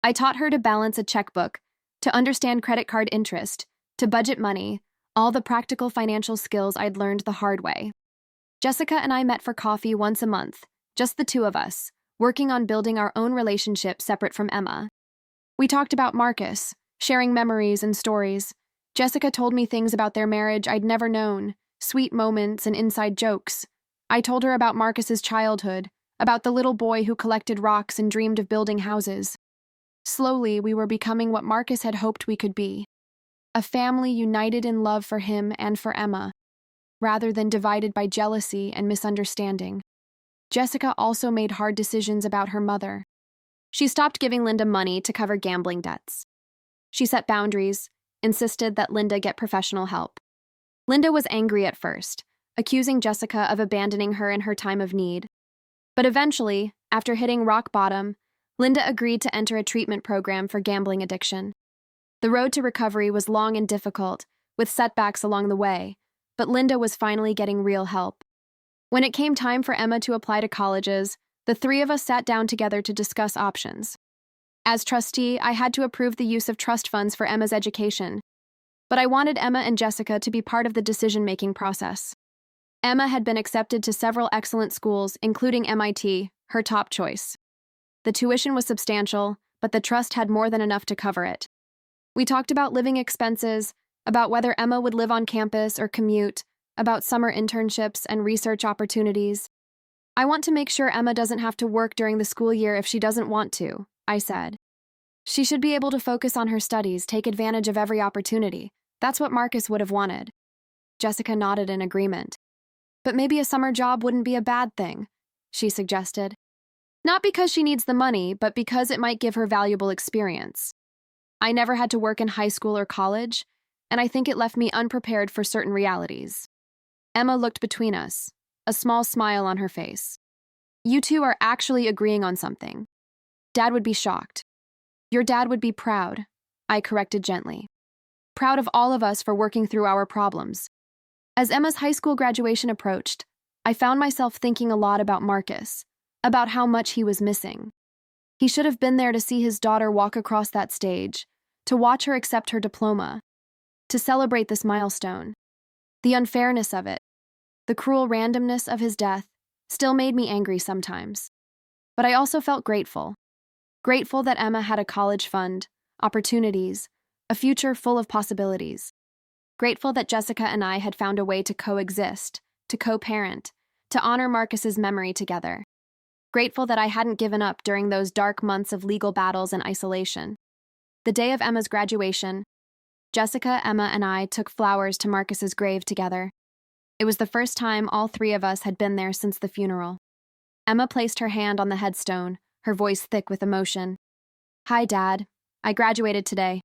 I taught her to balance a checkbook, to understand credit card interest, to budget money, all the practical financial skills I'd learned the hard way. Jessica and I met for coffee once a month, just the two of us, working on building our own relationship separate from Emma. We talked about Marcus, sharing memories and stories. Jessica told me things about their marriage I'd never known, sweet moments and inside jokes. I told her about Marcus's childhood, about the little boy who collected rocks and dreamed of building houses. Slowly, we were becoming what Marcus had hoped we could be. A family united in love for him and for Emma, rather than divided by jealousy and misunderstanding. Jessica also made hard decisions about her mother. She stopped giving Linda money to cover gambling debts. She set boundaries, insisted that Linda get professional help. Linda was angry at first, accusing Jessica of abandoning her in her time of need. But eventually, after hitting rock bottom, Linda agreed to enter a treatment program for gambling addiction. The road to recovery was long and difficult, with setbacks along the way, but Linda was finally getting real help. When it came time for Emma to apply to colleges, the three of us sat down together to discuss options. As trustee, I had to approve the use of trust funds for Emma's education, but I wanted Emma and Jessica to be part of the decision-making process. Emma had been accepted to several excellent schools, including MIT, her top choice. The tuition was substantial, but the trust had more than enough to cover it. We talked about living expenses, about whether Emma would live on campus or commute, about summer internships and research opportunities. I want to make sure Emma doesn't have to work during the school year if she doesn't want to, I said. She should be able to focus on her studies, take advantage of every opportunity. That's what Marcus would have wanted. Jessica nodded in agreement. But maybe a summer job wouldn't be a bad thing, she suggested. Not because she needs the money, but because it might give her valuable experience. I never had to work in high school or college, and I think it left me unprepared for certain realities. Emma looked between us, a small smile on her face. You two are actually agreeing on something. Dad would be shocked. Your dad would be proud, I corrected gently. Proud of all of us for working through our problems. As Emma's high school graduation approached, I found myself thinking a lot about Marcus, about how much he was missing. He should have been there to see his daughter walk across that stage, to watch her accept her diploma, to celebrate this milestone. The unfairness of it, the cruel randomness of his death, still made me angry sometimes. But I also felt grateful. Grateful that Emma had a college fund, opportunities, a future full of possibilities. Grateful that Jessica and I had found a way to coexist, to co-parent, to honor Marcus's memory together. Grateful that I hadn't given up during those dark months of legal battles and isolation. The day of Emma's graduation, Jessica, Emma, and I took flowers to Marcus's grave together. It was the first time all three of us had been there since the funeral. Emma placed her hand on the headstone, her voice thick with emotion. Hi, Dad. I graduated today.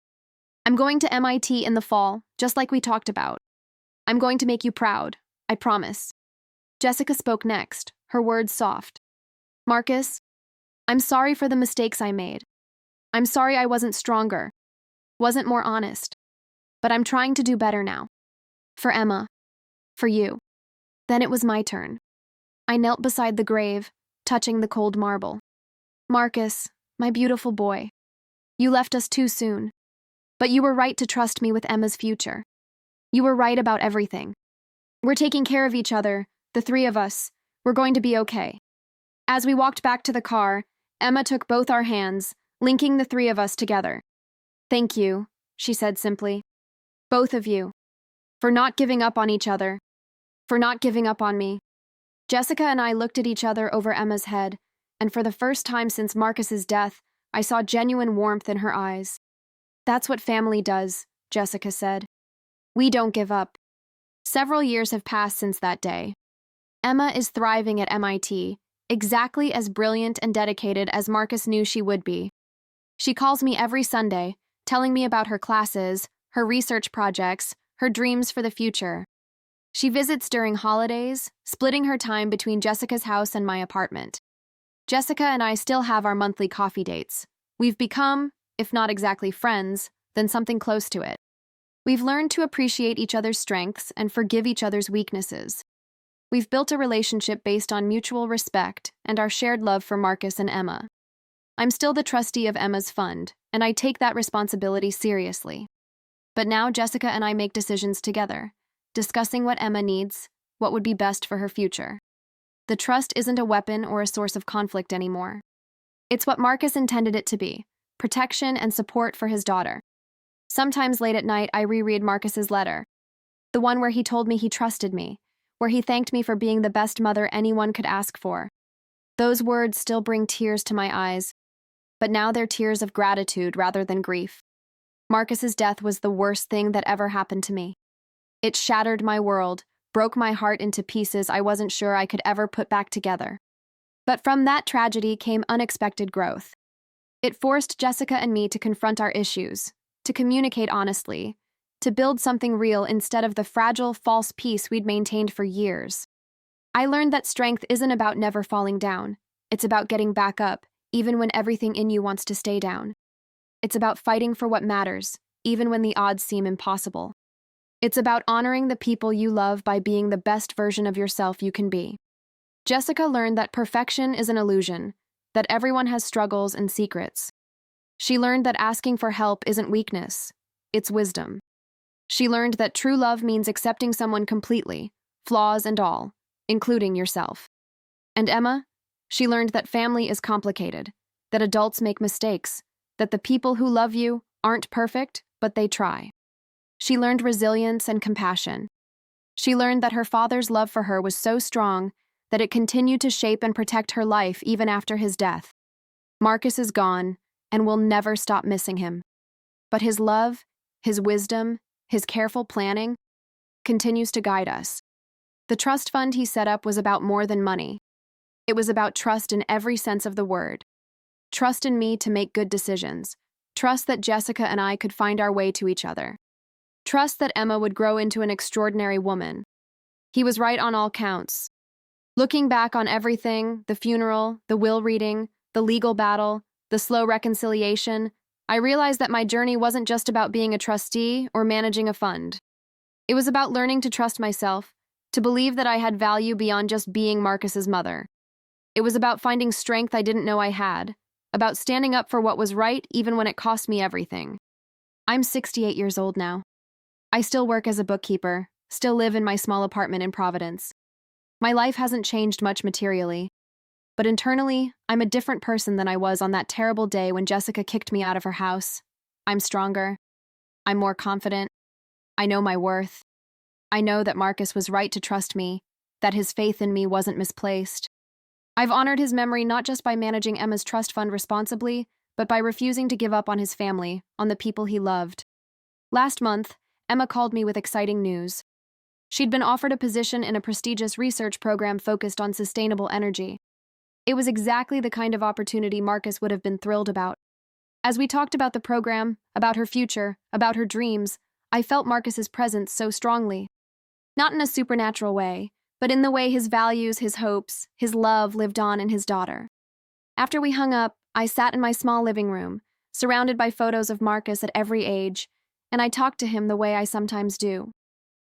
I'm going to MIT in the fall, just like we talked about. I'm going to make you proud, I promise. Jessica spoke next, her words soft. Marcus, I'm sorry for the mistakes I made. I'm sorry I wasn't stronger, wasn't more honest. But I'm trying to do better now. For Emma. For you. Then it was my turn. I knelt beside the grave, touching the cold marble. Marcus, my beautiful boy. You left us too soon. But you were right to trust me with Emma's future. You were right about everything. We're taking care of each other, the three of us. We're going to be okay. As we walked back to the car, Emma took both our hands, linking the three of us together. Thank you, she said simply. Both of you. For not giving up on each other. For not giving up on me. Jessica and I looked at each other over Emma's head, and for the first time since Marcus's death, I saw genuine warmth in her eyes. "That's what family does," Jessica said. "We don't give up." Several years have passed since that day. Emma is thriving at MIT, exactly as brilliant and dedicated as Marcus knew she would be. She calls me every Sunday, telling me about her classes, her research projects, her dreams for the future. She visits during holidays, splitting her time between Jessica's house and my apartment. Jessica and I still have our monthly coffee dates. We've become, if not exactly friends, then something close to it. We've learned to appreciate each other's strengths and forgive each other's weaknesses. We've built a relationship based on mutual respect and our shared love for Marcus and Emma. I'm still the trustee of Emma's fund, and I take that responsibility seriously. But now Jessica and I make decisions together, discussing what Emma needs, what would be best for her future. The trust isn't a weapon or a source of conflict anymore. It's what Marcus intended it to be: protection and support for his daughter. Sometimes late at night, I reread Marcus's letter, the one where he told me he trusted me, where he thanked me for being the best mother anyone could ask for. Those words still bring tears to my eyes, but now they're tears of gratitude rather than grief. Marcus's death was the worst thing that ever happened to me. It shattered my world, broke my heart into pieces I wasn't sure I could ever put back together. But from that tragedy came unexpected growth. It forced Jessica and me to confront our issues, to communicate honestly, to build something real instead of the fragile, false peace we'd maintained for years. I learned that strength isn't about never falling down. It's about getting back up, even when everything in you wants to stay down. It's about fighting for what matters, even when the odds seem impossible. It's about honoring the people you love by being the best version of yourself you can be. Jessica learned that perfection is an illusion, that everyone has struggles and secrets. She learned that asking for help isn't weakness, it's wisdom. She learned that true love means accepting someone completely, flaws and all, including yourself. And Emma? She learned that family is complicated, that adults make mistakes, that the people who love you aren't perfect, but they try. She learned resilience and compassion. She learned that her father's love for her was so strong that it continued to shape and protect her life even after his death. Marcus is gone, and we'll never stop missing him. But his love, his wisdom, his careful planning continues to guide us. The trust fund he set up was about more than money. It was about trust in every sense of the word. Trust in me to make good decisions. Trust that Jessica and I could find our way to each other. Trust that Emma would grow into an extraordinary woman. He was right on all counts. Looking back on everything, the funeral, the will reading, the legal battle, the slow reconciliation, I realized that my journey wasn't just about being a trustee or managing a fund. It was about learning to trust myself, to believe that I had value beyond just being Marcus's mother. It was about finding strength I didn't know I had, about standing up for what was right even when it cost me everything. I'm 68 years old now. I still work as a bookkeeper, still live in my small apartment in Providence. My life hasn't changed much materially, but internally, I'm a different person than I was on that terrible day when Jessica kicked me out of her house. I'm stronger. I'm more confident. I know my worth. I know that Marcus was right to trust me, that his faith in me wasn't misplaced. I've honored his memory not just by managing Emma's trust fund responsibly, but by refusing to give up on his family, on the people he loved. Last month, Emma called me with exciting news. She'd been offered a position in a prestigious research program focused on sustainable energy. It was exactly the kind of opportunity Marcus would have been thrilled about. As we talked about the program, about her future, about her dreams, I felt Marcus's presence so strongly. Not in a supernatural way, but in the way his values, his hopes, his love lived on in his daughter. After we hung up, I sat in my small living room, surrounded by photos of Marcus at every age, and I talked to him the way I sometimes do.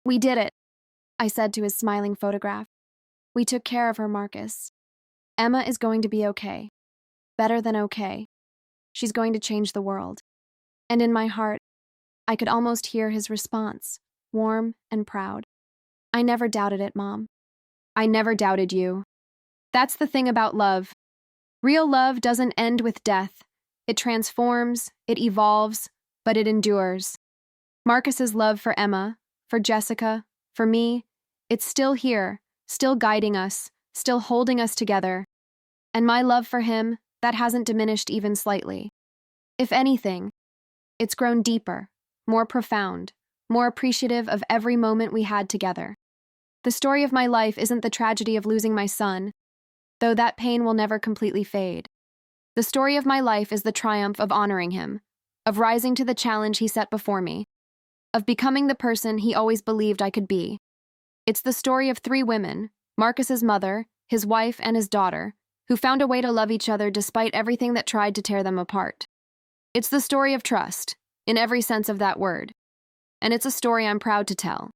"We did it," I said to his smiling photograph. "We took care of her, Marcus. Emma is going to be okay. Better than okay. She's going to change the world." And in my heart, I could almost hear his response, warm and proud. "I never doubted it, Mom. I never doubted you." That's the thing about love. Real love doesn't end with death. It transforms, it evolves, but it endures. Marcus's love for Emma, for Jessica, for me, it's still here, still guiding us, still holding us together. And my love for him, that hasn't diminished even slightly. If anything, it's grown deeper, more profound, more appreciative of every moment we had together. The story of my life isn't the tragedy of losing my son, though that pain will never completely fade. The story of my life is the triumph of honoring him, of rising to the challenge he set before me, of becoming the person he always believed I could be. It's the story of three women, Marcus's mother, his wife, and his daughter, who found a way to love each other despite everything that tried to tear them apart. It's the story of trust, in every sense of that word. And it's a story I'm proud to tell.